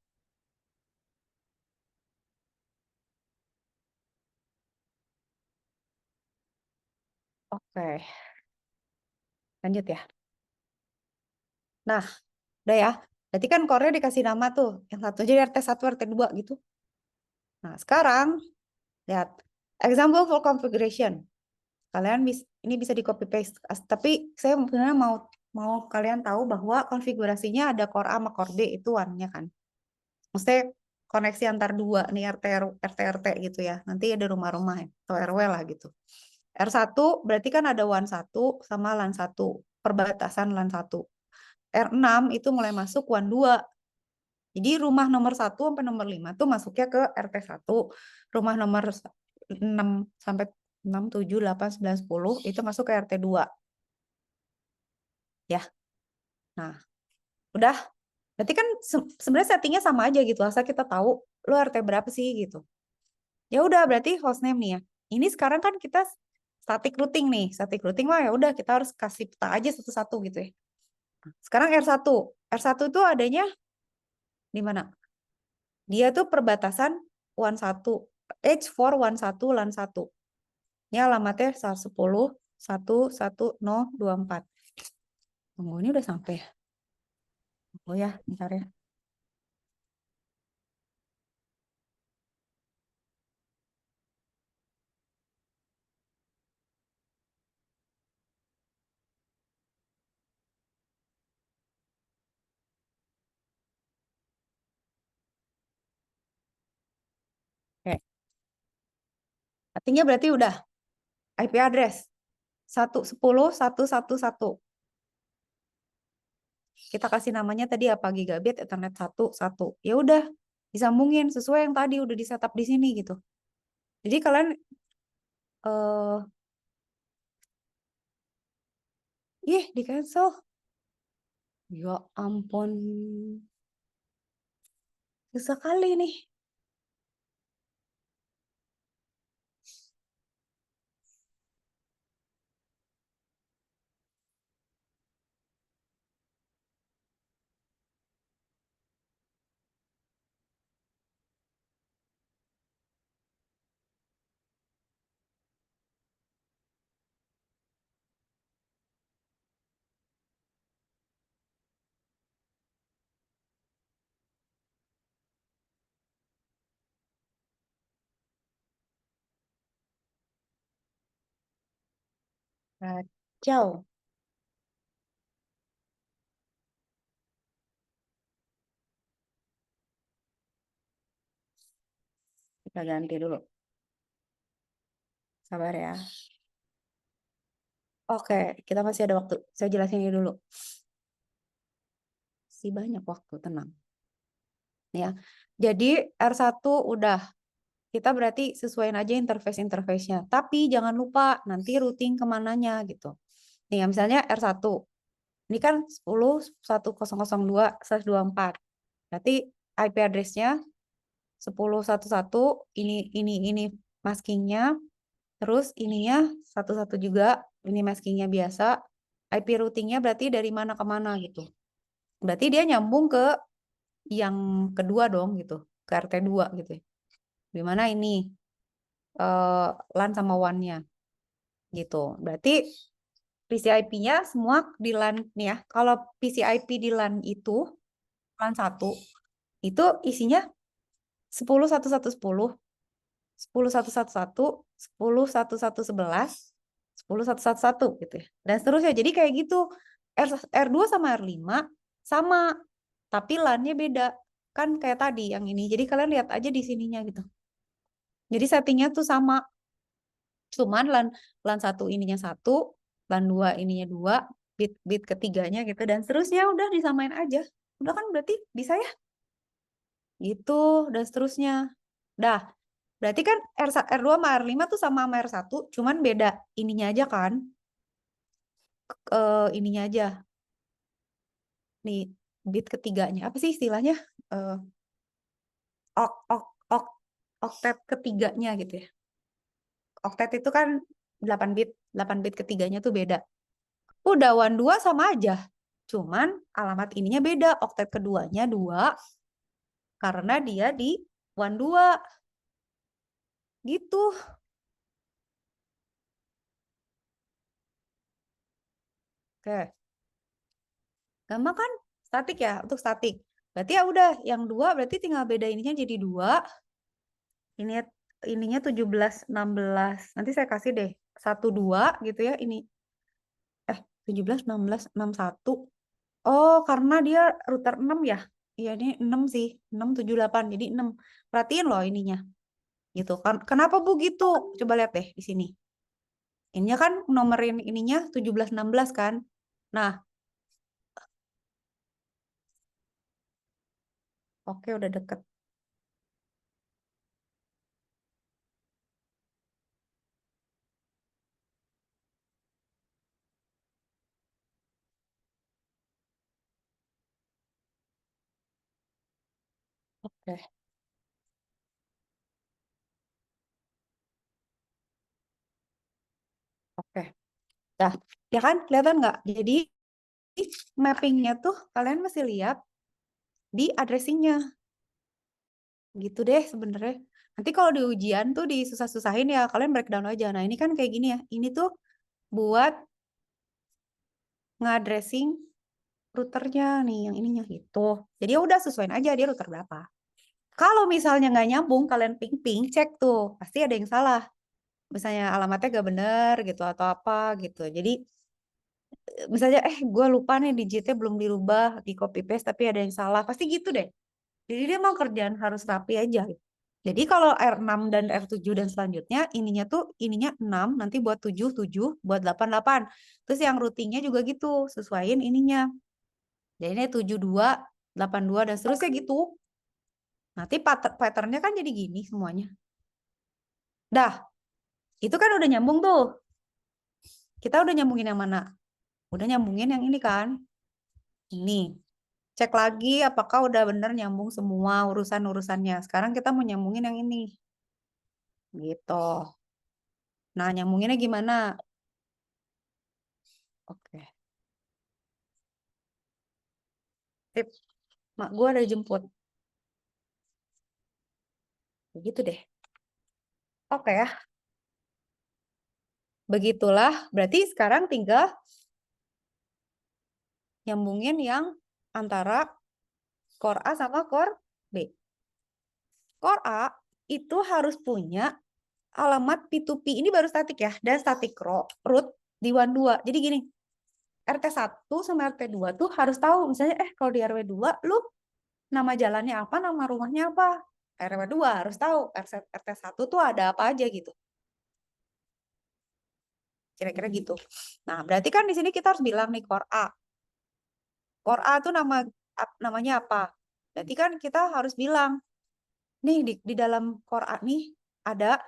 Oke. Lanjut ya. Nah, udah ya. Berarti kan core-nya dikasih nama tuh. Yang satu jadi RT1, RT2 gitu. Nah, sekarang lihat example full configuration. Kalian ini bisa di copy paste. Tapi saya sebenarnya mau kalian tahu bahwa konfigurasinya ada core A sama core B itu one-nya kan. Maksudnya koneksi antar dua nih RT gitu ya. Nanti ada rumah-rumah ya, atau RW lah gitu. R1 berarti kan ada WAN 1 sama LAN 1, perbatasan LAN 1. R6 itu mulai masuk WAN 2. Jadi rumah nomor 1 sampai nomor 5 tuh masuknya ke RT1. Rumah nomor 6 sampai 6, 7, 8, 9, 10 itu masuk ke RT2. Ya. Nah, udah. Berarti kan sebenarnya settingnya sama aja gitu. Asal kita tahu lu RT berapa sih gitu. Ya udah berarti hostname nih ya. Ini sekarang kan kita static routing nih. Static routing mah ya udah kita harus kasih peta aja satu-satu gitu ya. Sekarang R1. R1 itu adanya di mana? Dia tuh perbatasan WAN 1. H4 WAN 1 LAN 1. Ini alamatnya 110.11024. Tunggu, ini udah sampai ya? Oh ya, bentar ya. Oke. Artinya berarti udah IP address 110.111. Kita kasih namanya tadi apa? Gigabit Ethernet 1. Ya udah, disambungin sesuai yang tadi udah di setup di sini gitu. Jadi kalian di cancel. Ya ampun. Susah kali nih. Kacau. Kita ganti dulu. Sabar ya. Oke, kita masih ada waktu. Saya jelasin ini dulu. Si banyak waktu, tenang. Ya. Jadi R1 udah. Kita berarti sesuaiin aja interface-interface-nya. Tapi jangan lupa nanti routing kemananya gitu. Nih, ya, misalnya R1. Ini kan 10.1.0.2/24. Berarti IP address-nya 10.1.1, ini maskingnya, terus ininya 1.1 juga, ini maskingnya biasa. IP routingnya berarti dari mana ke mana gitu. Berarti dia nyambung ke yang kedua dong gitu, ke RT2 gitu ya. Di mana ini LAN sama WAN-nya gitu. Berarti PCIP-nya semua di LAN nih ya. Kalau PCIP di LAN itu LAN 1 itu isinya 10.1.1.10, 10.1.1.1, 10.1.1.11, 10.1.1.1 gitu ya. Dan seterusnya. Jadi kayak gitu. R2 sama R5 sama, tapi LAN-nya beda. Kan kayak tadi yang ini. Jadi kalian lihat aja di sininya gitu. Jadi settingnya tuh sama. Cuman LAN 1 ininya 1, LAN 2 ininya 2, bit ketiganya gitu. Dan seterusnya udah disamain aja. Udah kan berarti bisa ya? Gitu. Dan seterusnya. Dah. Berarti kan R2 sama R5 tuh sama R1, cuman beda ininya aja kan. Ininya aja. Nih, bit ketiganya. Apa sih istilahnya? Eh ok, ok, ok, oktet ketiganya gitu ya. Oktet itu kan 8 bit. 8 bit ketiganya tuh beda. Udah WAN 2 sama aja. Cuman alamat ininya beda. Oktet keduanya 2 karena dia di WAN 2. Gitu. Oke. Gampang kan? Statik ya, untuk statik. Berarti ya udah, yang 2 berarti tinggal beda ininya jadi 2. Ini ininya 17, 16. Nanti saya kasih deh 1, 2 gitu ya. Ini 17, 16, 61. Oh, karena dia router 6 ya. Iya ini 6 sih, 6, 7, 8. Jadi 6. Perhatiin loh ininya. Gitu kan. Kenapa Bu gitu? Coba lihat deh di sini. Ininya kan nomorin ininya 17, 16 kan. Nah, oke udah deket. Oke, oke. Dah, ya kan? Kelihatan nggak? Jadi mappingnya tuh kalian mesti lihat di addressingnya. Gitu deh sebenarnya. Nanti kalau di ujian tuh disusah-susahin ya kalian breakdown aja. Nah ini kan kayak gini ya. Ini tuh buat ngadressing routernya nih yang ininya gitu. Jadi ya udah sesuaiin aja dia router berapa. Kalau misalnya nggak nyambung kalian ping-ping cek tuh pasti ada yang salah. Misalnya alamatnya gak bener gitu atau apa gitu. Jadi misalnya gue lupa nih digitnya belum dirubah di copy paste tapi ada yang salah pasti gitu deh. Jadi dia mau kerjaan harus rapi aja gitu. Jadi kalau R6 dan R7 dan selanjutnya ininya tuh ininya 6 nanti buat 7 7 buat 8 8. Terus yang routingnya juga gitu sesuaiin ininya. Jadi ini 72 82 dan seterusnya gitu. Nanti patternnya kan jadi gini semuanya. Dah, itu kan udah nyambung tuh. Kita udah nyambungin yang mana? Udah nyambungin yang ini kan? Ini. Cek lagi apakah udah bener nyambung semua urusan-urusannya. Sekarang kita mau nyambungin yang ini. Gitu. Nah, nyambunginnya gimana? Oke. Tip, mak gue ada jemput. Begitu deh. Oke ya. Begitulah. Berarti sekarang tinggal nyambungin yang antara core A sama core B. Core A itu harus punya alamat P2P. Ini baru static ya. Dan static root di WAN2. Jadi gini, RT1 sama RT2 tuh harus tahu. Misalnya, kalau di RW2, lu nama jalannya apa, nama rumahnya apa. RW2 harus tahu. RT1 tuh ada apa aja gitu. Kira-kira gitu. Nah, berarti kan di sini kita harus bilang nih core A. Core A tuh namanya apa? Berarti kan kita harus bilang, nih di dalam core A nih ada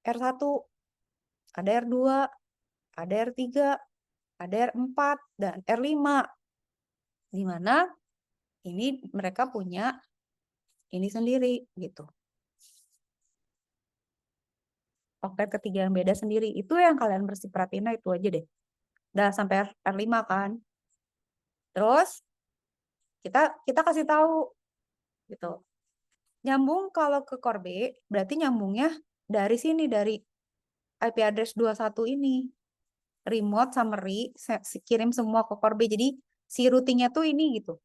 R1, ada R2, ada R3, ada R4, dan R5. Di mana ini mereka punya ini sendiri gitu. Oktet ketiga yang beda sendiri. Itu yang kalian mesti perhatiin itu aja deh. Udah sampai R5 kan. Terus kita kita kasih tahu gitu. Nyambung kalau ke core B, berarti nyambungnya dari sini, dari IP address 21 ini. Remote summary, kirim semua ke core B. Jadi si routingnya tuh ini gitu.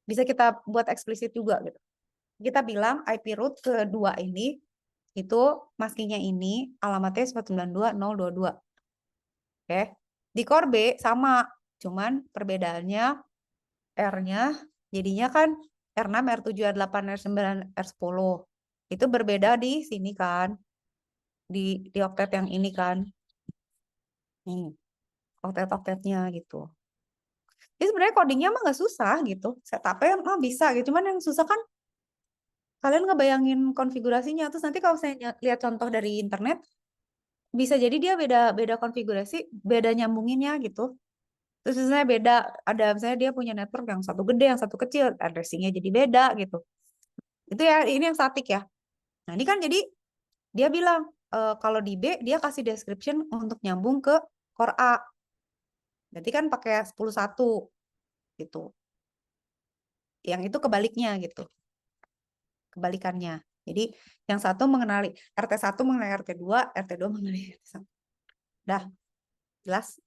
Bisa kita buat eksplisit juga gitu. Kita bilang IP root kedua ini, itu maskingnya ini, alamatnya 192.022. Oke. Di core B sama, cuman perbedaannya R-nya jadinya kan R6, R7, R8, R9, R10. Itu berbeda di sini kan. Di oktet yang ini kan. Nih, oktet-oktetnya gitu. Jadi sebenarnya codingnya mah nggak susah gitu. Setupnya mah bisa gitu. Cuman yang susah kan kalian ngebayangin konfigurasinya. Terus nanti kalau saya lihat contoh dari internet, bisa jadi dia beda konfigurasi, beda nyambunginnya gitu. Terus misalnya beda, ada misalnya dia punya network yang satu gede, yang satu kecil, addressingnya jadi beda gitu. Itu ya, ini yang statik ya. Nah ini kan jadi dia bilang, kalau di B dia kasih description untuk nyambung ke core A. Berarti kan pakai 10.1 gitu. Yang itu kebaliknya gitu. Kebalikannya. Jadi yang satu mengenali RT1 mengenali RT2, RT2 mengenali RT1. Dah, jelas?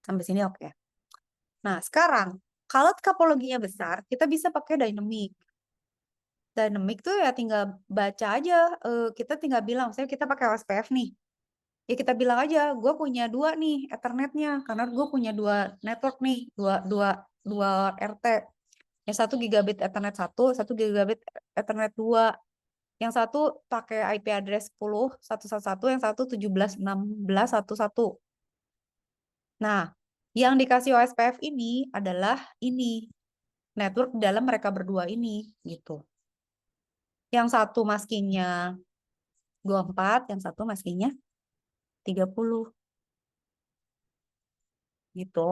Sampai sini oke. Nah, sekarang kalau topologinya besar, kita bisa pakai dynamic. Dynamic tuh ya tinggal baca aja. Kita tinggal bilang, misalnya kita pakai OSPF nih. Ya kita bilang aja, gue punya dua nih Ethernetnya, karena gue punya dua network nih, dua RT. Yang satu gigabit Ethernet 1, satu gigabit Ethernet 2. Yang satu pakai IP address 10.111, yang satu 17.16.11. Nah, yang dikasih OSPF ini adalah ini. Network di dalam mereka berdua ini, gitu. Yang satu maskingnya 24, yang satu maskingnya 30. Gitu.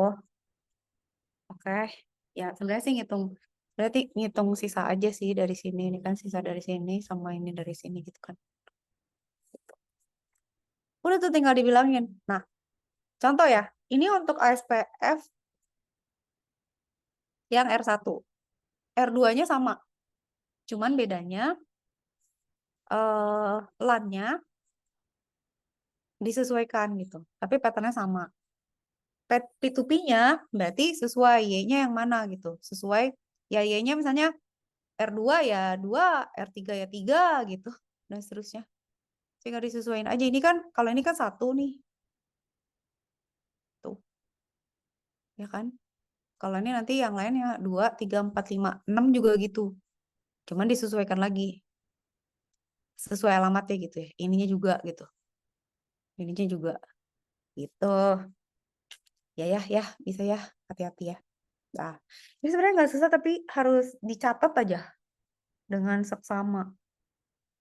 Oke. Ya, sebenarnya sih berarti ngitung sisa aja sih dari sini. Ini kan sisa dari sini sama ini dari sini gitu kan. Udah tuh tinggal dibilangin. Nah, contoh ya. Ini untuk ASPF yang R1. R2-nya sama. Cuman bedanya LAN-nya disesuaikan gitu. Tapi pattern-nya sama. P2P-nya berarti sesuai Y-nya yang mana gitu. Sesuai ya Y-nya misalnya R2 ya 2, R3 ya 3 gitu. Dan seterusnya. Tinggal disesuaikan aja. Ini kan, kalau ini kan satu nih. Tuh. Ya kan? Kalau ini nanti yang lainnya 2, 3, 4, 5, 6 juga gitu. Cuman disesuaikan lagi. Sesuai alamatnya gitu ya. Ininya juga gitu. Ininya juga. Gitu. Ya, bisa ya. Hati-hati ya. Nah, ini sebenarnya nggak susah tapi harus dicatat aja dengan seksama.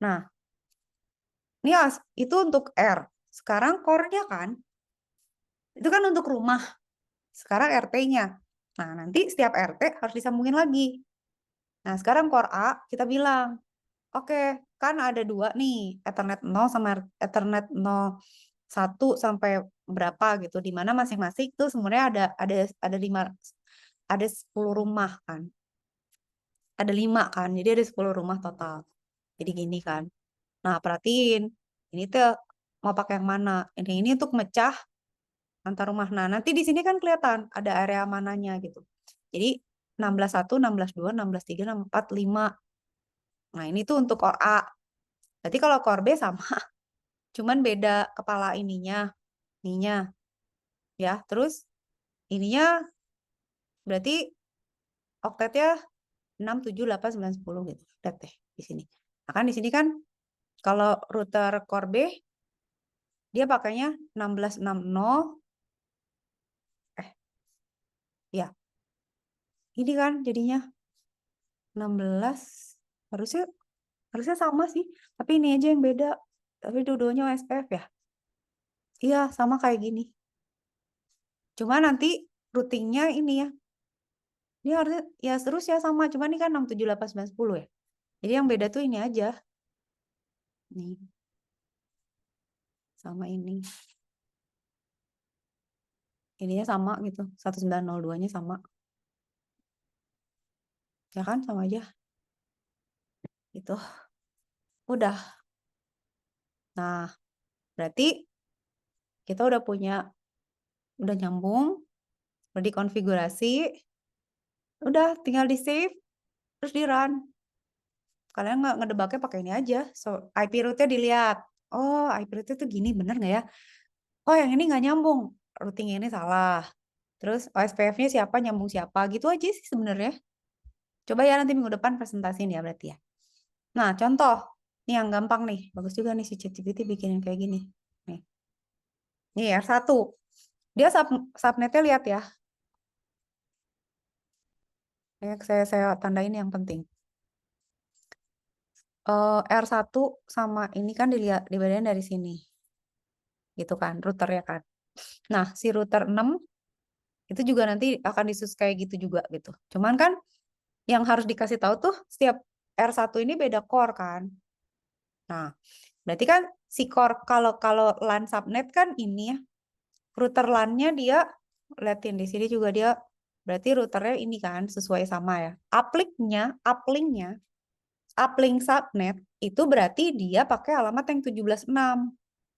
Nah, ini itu untuk R. Sekarang core-nya kan, itu kan untuk rumah. Sekarang RT-nya. Nah, nanti setiap RT harus disambungin lagi. Nah, sekarang core A kita bilang, oke, kan ada dua nih, Ethernet 0 sama Ethernet 1 sampai berapa gitu, di mana masing-masing itu sebenarnya ada 5, ada 10 rumah kan. Ada 5 kan, jadi ada 10 rumah total. Jadi gini kan. Nah, perhatiin, ini tuh mau pakai yang mana? Ini untuk mecah antar rumah. Nah, nanti di sini kan kelihatan ada area mananya gitu. Jadi 16.1, 16.2, 16.3, 16.4, 5. Nah, ini tuh untuk core A. Berarti kalau core B sama, cuman beda kepala ininya, ya. Terus ininya berarti oktetnya 6, 7, 8, 9, 10 gitu. Lihat deh di sini. Nah, kan di sini kan kalau router core B dia pakainya 1660, ya. Ini kan jadinya 16, harusnya harusnya sama sih, tapi ini aja yang beda. Tapi dua-duanya OSPF ya. Iya, sama kayak gini. Cuma nanti routingnya ini ya. Ini harusnya ya terus ya sama, cuma ini kan 6, 7, 8, 9, 10 ya. Jadi yang beda tuh ini aja. Nih. Sama ini. Ininya sama gitu. 1902-nya sama. Ya kan, sama aja. Itu. Udah. Nah, berarti kita udah nyambung, udah dikonfigurasi, udah tinggal di save, terus di run. Kalian nggak ngedebaknya pakai ini aja. So, IP route-nya dilihat. Oh, IP route itu gini, bener nggak ya? Oh, yang ini nggak nyambung. Routing ini salah. Terus OSPF-nya siapa, nyambung siapa. Gitu aja sih sebenarnya. Coba ya nanti minggu depan presentasiin ya berarti ya. Nah, contoh. Ini yang gampang nih. Bagus juga nih si ChatGPT bikinin kayak gini. Nih. Nih R1. Dia subnetnya lihat ya. Saya tandain yang penting. R1 sama ini kan dibedain dari sini. Gitu kan, router ya kan. Nah, si router 6 itu juga nanti akan disusun kayak gitu juga gitu. Cuman kan yang harus dikasih tahu tuh setiap R1 ini beda core kan. Nah, berarti kan si core kalau kalau LAN subnet kan ini ya. Router LAN-nya dia liatin di sini juga dia berarti routernya ini kan sesuai sama ya. Uplink-nya, uplink subnet itu berarti dia pakai alamat yang 17.6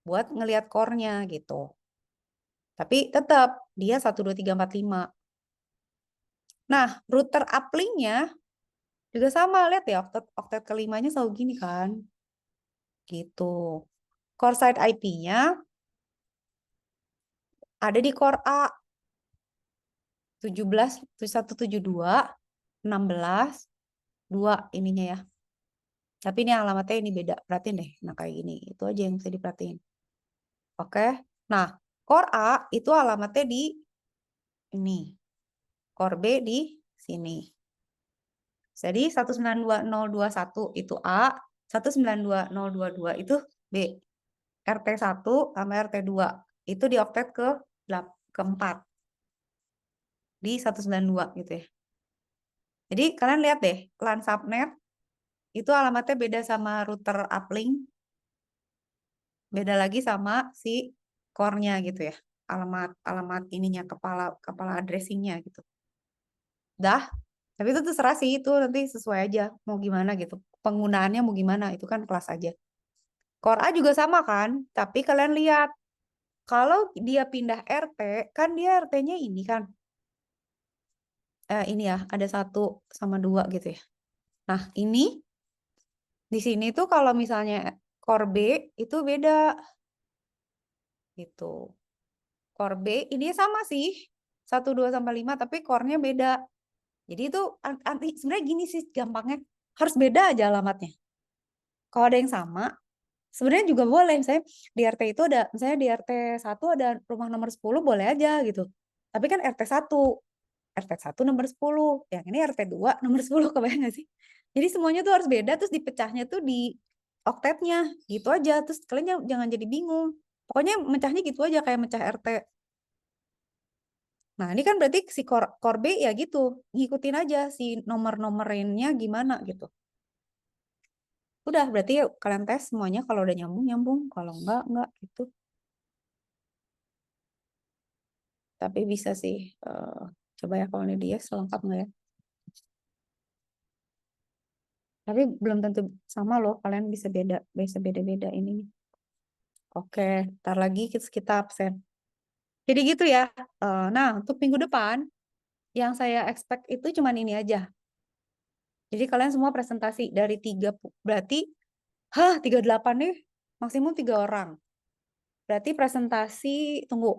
buat ngelihat core-nya gitu. Tapi tetap dia 1, 2, 3, 4, 5. Nah, router uplink-nya juga sama, lihat ya oktet kelimanya selalu gini kan. Gitu. Core site IP-nya ada di core A 17.172 16, 2 ininya ya. Tapi ini alamatnya ini beda. Perhatiin deh. Nah, kayak gini. Itu aja yang bisa diperhatiin. Oke. Nah, core A itu alamatnya di ini. Core B di sini. Jadi 192021 itu A, 192022 itu B. RT1 sama RT2 itu di oktet keempat di 192 gitu ya. Jadi kalian lihat deh, LAN subnet itu alamatnya beda sama router uplink, beda lagi sama si core-nya gitu ya. Alamat alamat ininya kepala kepala addressing-nya gitu. Dah, tapi itu terserah sih, itu nanti sesuai aja mau gimana gitu. Penggunaannya mau gimana itu kan kelas aja. Core A juga sama kan, tapi kalian lihat kalau dia pindah RT, kan dia RT-nya ini kan ini ya ada 1 sama 2 gitu ya. Nah ini di sini tuh kalau misalnya core B itu beda gitu. Core B ini sama sih 1, 2, sampai 5 tapi core-nya beda. Jadi itu sebenarnya gini sih gampangnya harus beda aja alamatnya. Kalau ada yang sama sebenarnya juga boleh. Misalnya di RT itu ada, misalnya di RT 1 ada rumah nomor 10 boleh aja gitu. Tapi kan RT 1 nomor 10, yang ini RT 2 nomor 10, kebayang gak sih? Jadi semuanya tuh harus beda, terus dipecahnya tuh di oktetnya, gitu aja. Terus kalian jangan jadi bingung. Pokoknya mecahnya gitu aja, kayak mecah RT. Nah, ini kan berarti si core B ya gitu, ngikutin aja si nomor-nomerinnya gimana gitu. Udah, berarti kalian tes semuanya, kalau udah nyambung, kalau enggak gitu. Tapi bisa sih, coba ya kalau ini dia selengkap nggak ya. Tapi belum tentu sama loh, kalian bisa beda-beda ini. Oke, ntar lagi kita absen. Jadi gitu ya. Nah, untuk minggu depan, yang saya expect itu cuman ini aja. Jadi kalian semua presentasi dari berarti, 38 nih, maksimum 3 orang. Berarti presentasi, tunggu,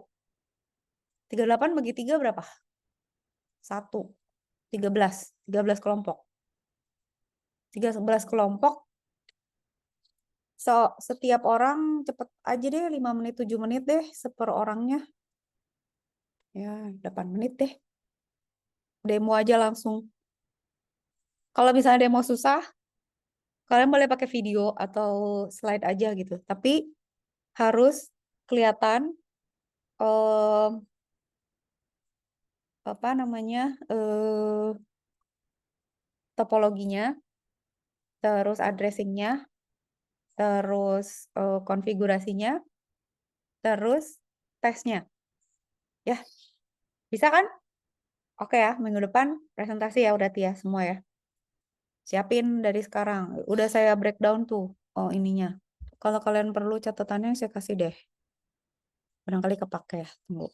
38 bagi 3 berapa? 1, 13 kelompok. 13 kelompok, setiap orang cepet aja deh, 5 menit, 7 menit deh, seper orangnya. Ya, 8 menit deh. Demo aja langsung. Kalau misalnya demo susah, kalian boleh pakai video atau slide aja gitu. Tapi harus kelihatan eh, apa namanya topologinya, terus addressingnya, terus konfigurasinya, terus tesnya. Ya, bisa kan? Oke ya, minggu depan presentasi ya udah ya semua ya. Siapin dari sekarang. Udah saya breakdown tuh. Oh ininya. Kalau kalian perlu catatannya saya kasih deh. Barangkali kepake ya. Tunggu.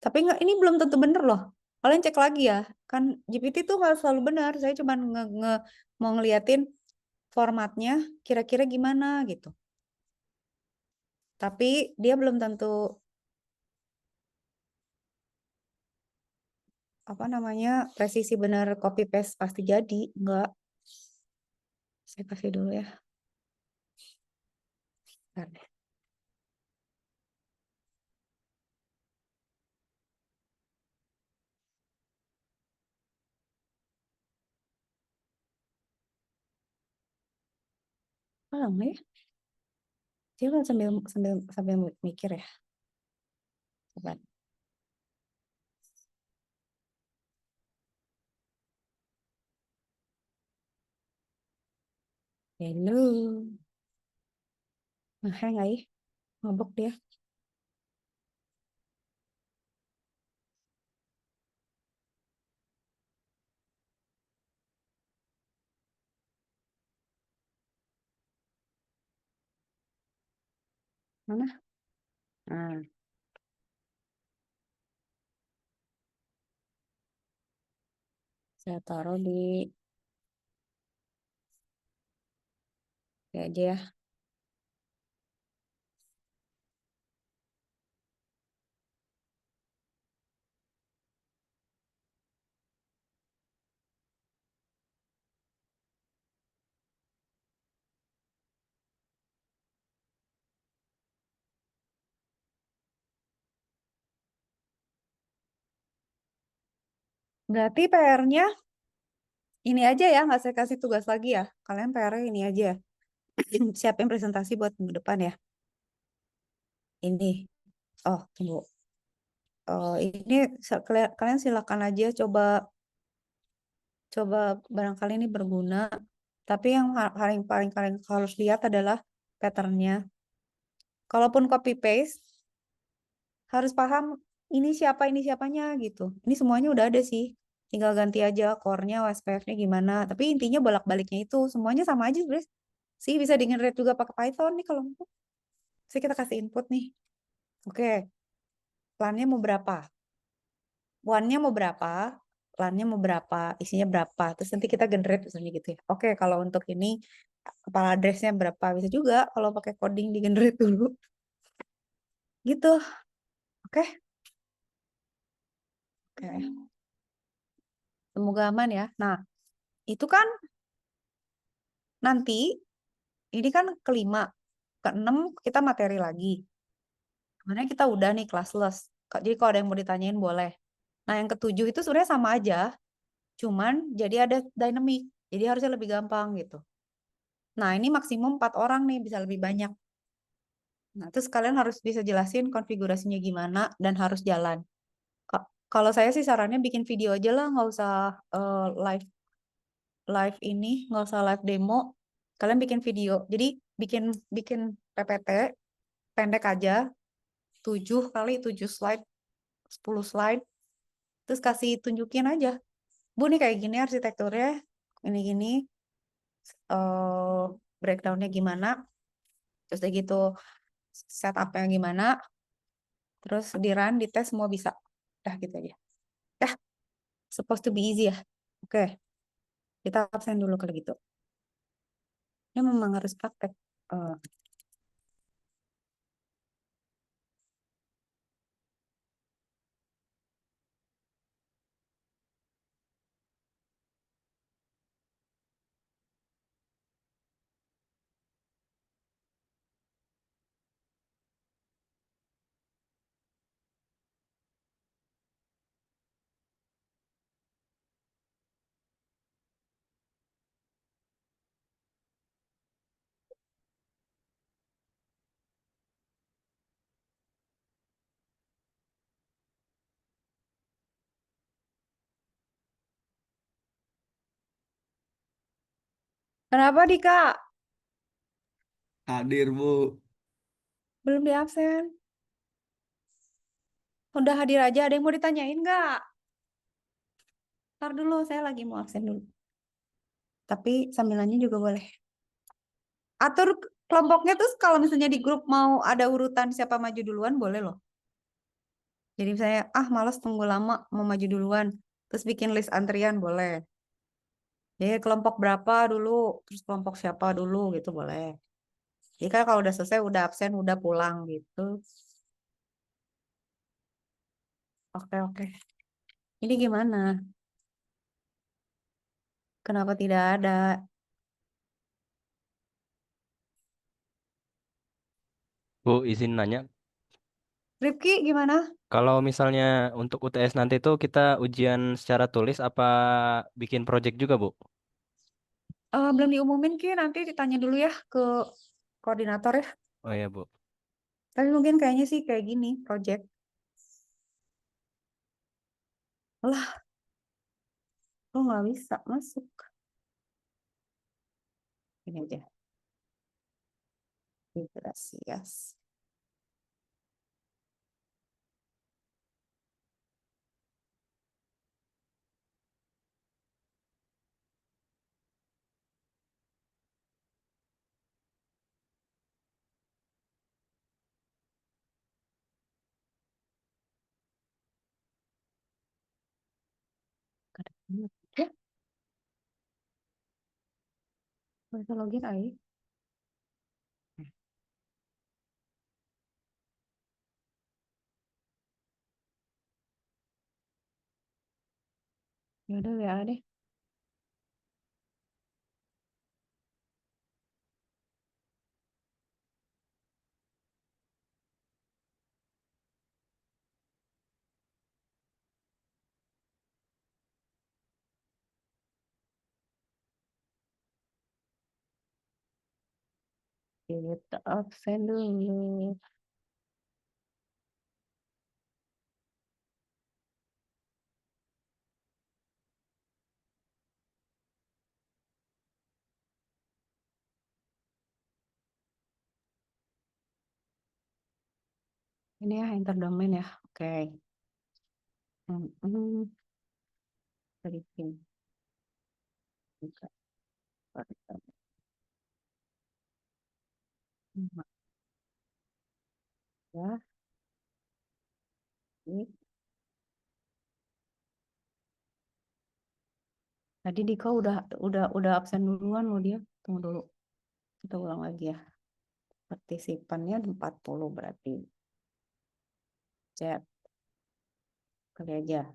Tapi nggak, ini belum tentu bener loh. Kalian cek lagi ya. Kan GPT tuh nggak selalu benar. Saya cuma mau ngeliatin formatnya kira-kira gimana gitu. Tapi dia belum tentu apa namanya presisi benar copy paste pasti jadi. Enggak. Saya kasih dulu ya. Bentar deh. Oh, lama ya? Dia kan sambil sambil sambil mikir ya. Coba. Hello. Nggak ya? Ngobok dia. Mana? Nah, saya taruh di ya aja ya. Berarti PR-nya ini aja ya, nggak saya kasih tugas lagi ya. Kalian PR-nya ini aja. Siapin presentasi buat minggu depan ya. Ini. Oh, tunggu. Ini kalian silakan aja coba coba barangkali ini berguna. Tapi yang paling paling kalian harus lihat adalah patternnya. Kalaupun copy paste, harus paham ini siapanya gitu. Ini semuanya udah ada sih. Tinggal ganti aja core-nya, OSPF-nya gimana. Tapi intinya bolak-baliknya itu semuanya sama aja sebenarnya. Sih bisa di generate juga pakai Python nih kalau mau. Jadi kita kasih input nih. Oke, plannya mau berapa? One-nya mau berapa? Plannya mau berapa? Isinya berapa? Terus nanti kita generate misalnya gitu ya. Oke, kalau untuk ini kepala address-nya berapa? Bisa juga kalau pakai coding di generate dulu. Gitu. Oke. Oke. Semoga aman ya. Nah, itu kan nanti ini kan kelima, keenam kita materi lagi. Sebenarnya kita udah nih classless. Jadi kalau ada yang mau ditanyain boleh. Nah, yang ketujuh itu sebenarnya sama aja, cuman jadi ada dynamic. Jadi harusnya lebih gampang gitu. Nah, ini maksimum 4 orang nih, bisa lebih banyak. Nah, terus kalian harus bisa jelasin konfigurasinya gimana dan harus jalan. Kalau saya sih sarannya bikin video aja lah, nggak usah live live ini, nggak usah live demo. Kalian bikin video. Jadi bikin bikin PPT pendek aja, 7 kali 7 slide, 10 slide, terus kasih tunjukin aja. Bu, nih kayak gini arsitekturnya, ini gini, breakdownnya gimana, terus kayak gitu setupnya gimana, terus di run, di tes semua bisa. Dah gitu aja. Dah, supposed to be easy ya. Oke, kita absen dulu kalau gitu. Ini memang harus praktek. Eh, Kenapa Dika? Hadir, Bu. Belum di absen? Udah hadir aja, ada yang mau ditanyain nggak? Ntar dulu, saya lagi mau absen dulu. Tapi sambilannya juga boleh. Atur kelompoknya tuh kalau misalnya di grup mau ada urutan siapa maju duluan, boleh loh. Jadi misalnya, malas tunggu lama, mau maju duluan. Terus bikin list antrian, boleh. Jadi kelompok berapa dulu, terus kelompok siapa dulu gitu boleh. Jadi kan kalau udah selesai, udah absen, udah pulang gitu. Oke, oke. Ini gimana? Kenapa tidak ada? Bu, izin nanya, Rifki gimana? kalau misalnya untuk UTS nanti tuh kita ujian secara tulis apa bikin project juga, Bu? Belum diumumin Ki, nanti ditanya dulu ya ke koordinator ya. Oh ya, Bu. Tapi mungkin kayaknya sih kayak gini, project. Lah, kok nggak bisa masuk? Ini aja. Gracias. Ya, bisa login aja. Ya udah ya deh. Kita absen dulu. Ini ya interdomain ya. Oke. Bikin. Buka. Ya. Ini. Tadi Dika udah absen duluan loh dia. Tunggu dulu. Kita ulang lagi ya. Partisipannya 40 berarti. Chat. Kali aja.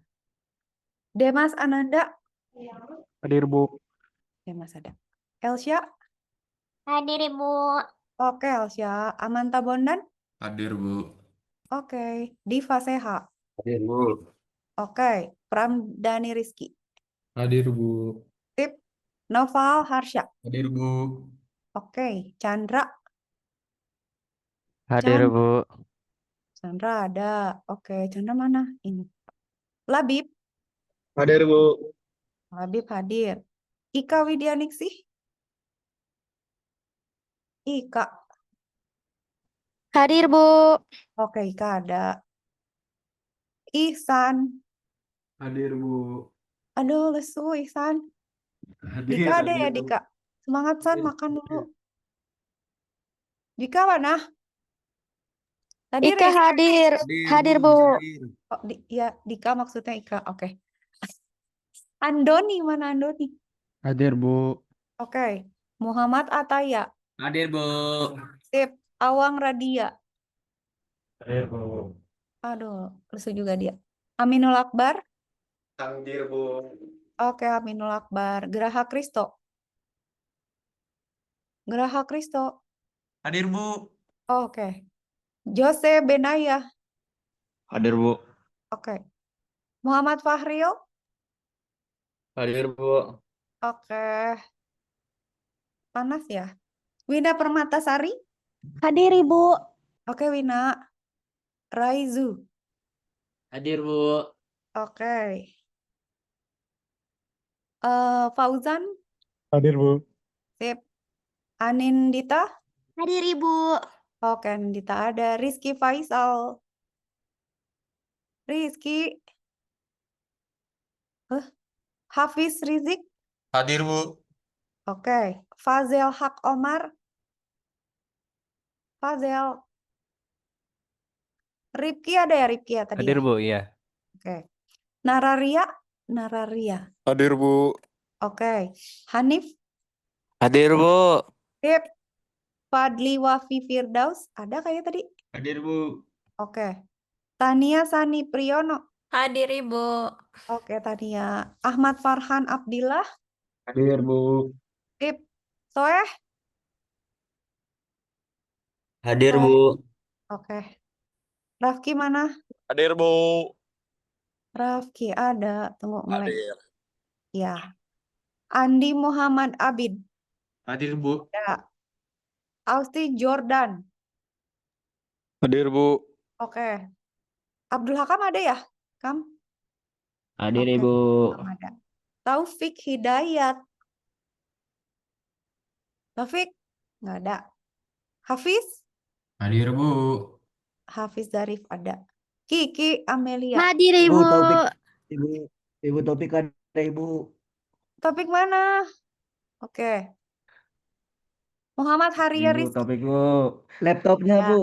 Demas Ananda. Hadir, Bu. Demas ada. Elsya. Hadir Ibu. Oke, Elsya. Amanta Bondan. Hadir, Bu. Oke. Diva Seha. Hadir, Bu. Oke. Pramdani Rizky. Hadir, Bu. Tip. Noval Harsha. Hadir, Bu. Oke. Chandra. Hadir, Bu. Chandra ada. Oke. Chandra mana? Ini. Labib. Hadir, Bu. Labib hadir. Ika Widyaningsih. Ika. Hadir Bu. Oke, Ika ada. Ihsan. Hadir, Bu. Aduh, lesu Ihsan. Hadir, Dika ada ya, hadir, Bu. Dika? Semangat, San. Makan dulu. Dika mana? Tadi Ika hadir. Hadir Bu. Hadir. Oh, ya, Dika maksudnya Ika. Oke. Andoni, mana Andoni? Hadir, Bu. Oke. Muhammad Ataya. Hadir, Bu. Sip. Awang Radia. Hadir, Bu. Aduh, lesu juga dia. Aminul Akbar. Hadir, Bu. Oke, Aminul Akbar. Geraha Kristo. Geraha Kristo. Hadir, Bu. Oke. Jose Benaya. Hadir, Bu. Oke. Muhammad Fahril. Hadir, Bu. Oke. Panas ya. Wina Permatasari. Hadir Ibu. Oke, Wina. Raizu. Hadir, Bu. Oke. Fauzan. Hadir, Bu. Sip. Anindita. Hadir Ibu. Oke, Anindita ada. Rizky Faisal. Rizky. Hafiz Rizik. Hadir, Bu. Oke. Fazel Hak Omar. Fazel. Ripki ada ya, Ripki ya tadi Hadir, ya? Bu, iya. Oke. Nararia. Nararia. Hadir, Bu. Oke. Hanif. Hadir, Bu. Sip. Fadli Wafi Firdaus. Ada kayak tadi? Hadir, Bu. Oke. Tania Sani Priyono. Hadir Ibu. Oke, Tania. Ahmad Farhan Abdillah. Hadir, Bu. Sip. Soeh. Hadir, Soeh. Bu. Oke. Rafki mana? Hadir, Bu. Rafki ada. Tunggu mulai. Hadir. Ya. Andi Muhammad Abid. Hadir, Bu. Ya. Austi Jordan. Hadir, Bu. Oke. Abdul Hakam ada ya? Kam? Hadir, Oke. Ibu. Hakam ada. Taufik Hidayat. Taufik? Nggak ada. Hafiz? Hadir, Bu. Hafiz Zarif ada. Kiki Amelia. Hadir Ibu Ibu. Taufik, Ibu Taufik ada Ibu. Topik mana? Oke. Muhammad Haria Ibu Rizky. Taufik Bu. Laptopnya Ya. Bu.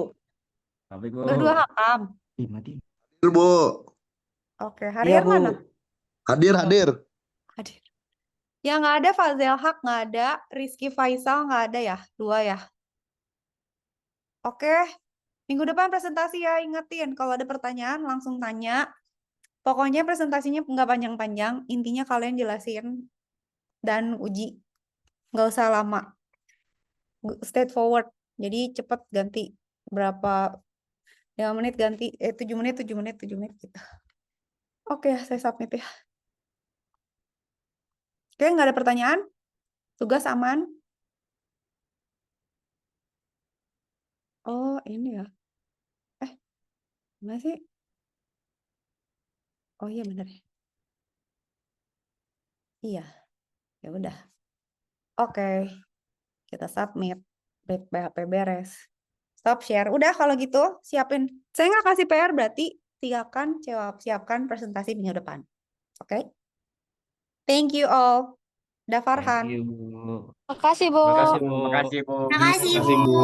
Taufik Bu. Berdua Hakam. Ih, mati. Hadir, Bu. Oke. Iya Harian Bu. mana? Hadir, hadir. Hadir. Yang nggak ada Fazel Haq nggak ada. Rizky Faisal nggak ada ya. Dua ya. Oke. Minggu depan presentasi ya. Ingetin kalau ada pertanyaan langsung tanya. Pokoknya presentasinya nggak panjang-panjang. Intinya kalian jelasin dan uji. Nggak usah lama. Straightforward. Jadi cepet ganti. Berapa 5 menit ganti. 7 menit, 7 menit, 7 menit gitu. Oke, saya submit ya. Oke, nggak ada pertanyaan? Tugas aman? ini ya. Gimana sih? Oh iya bener ya. Iya, ya udah. Oke, kita submit. BHP beres. Stop share. Udah kalau gitu, siapin. Saya nggak kasih PR berarti siapkan presentasi minggu depan. Oke? Thank you all. Udah Farhan. Thank you, Bu. Makasih, Bu. Makasih, Bu. Makasih, Bu. Makasih, Makasih, Bu.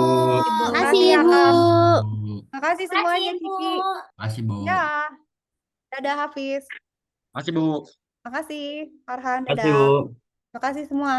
Makasih, ya, Bu. Kak. Bu. Makasih semuanya, Kiki. Makasih, Bu. Ya. Dadah, Hafiz. Makasih, Bu. Makasih, Farhan. Makasih, Dadah. Bu. Makasih semua.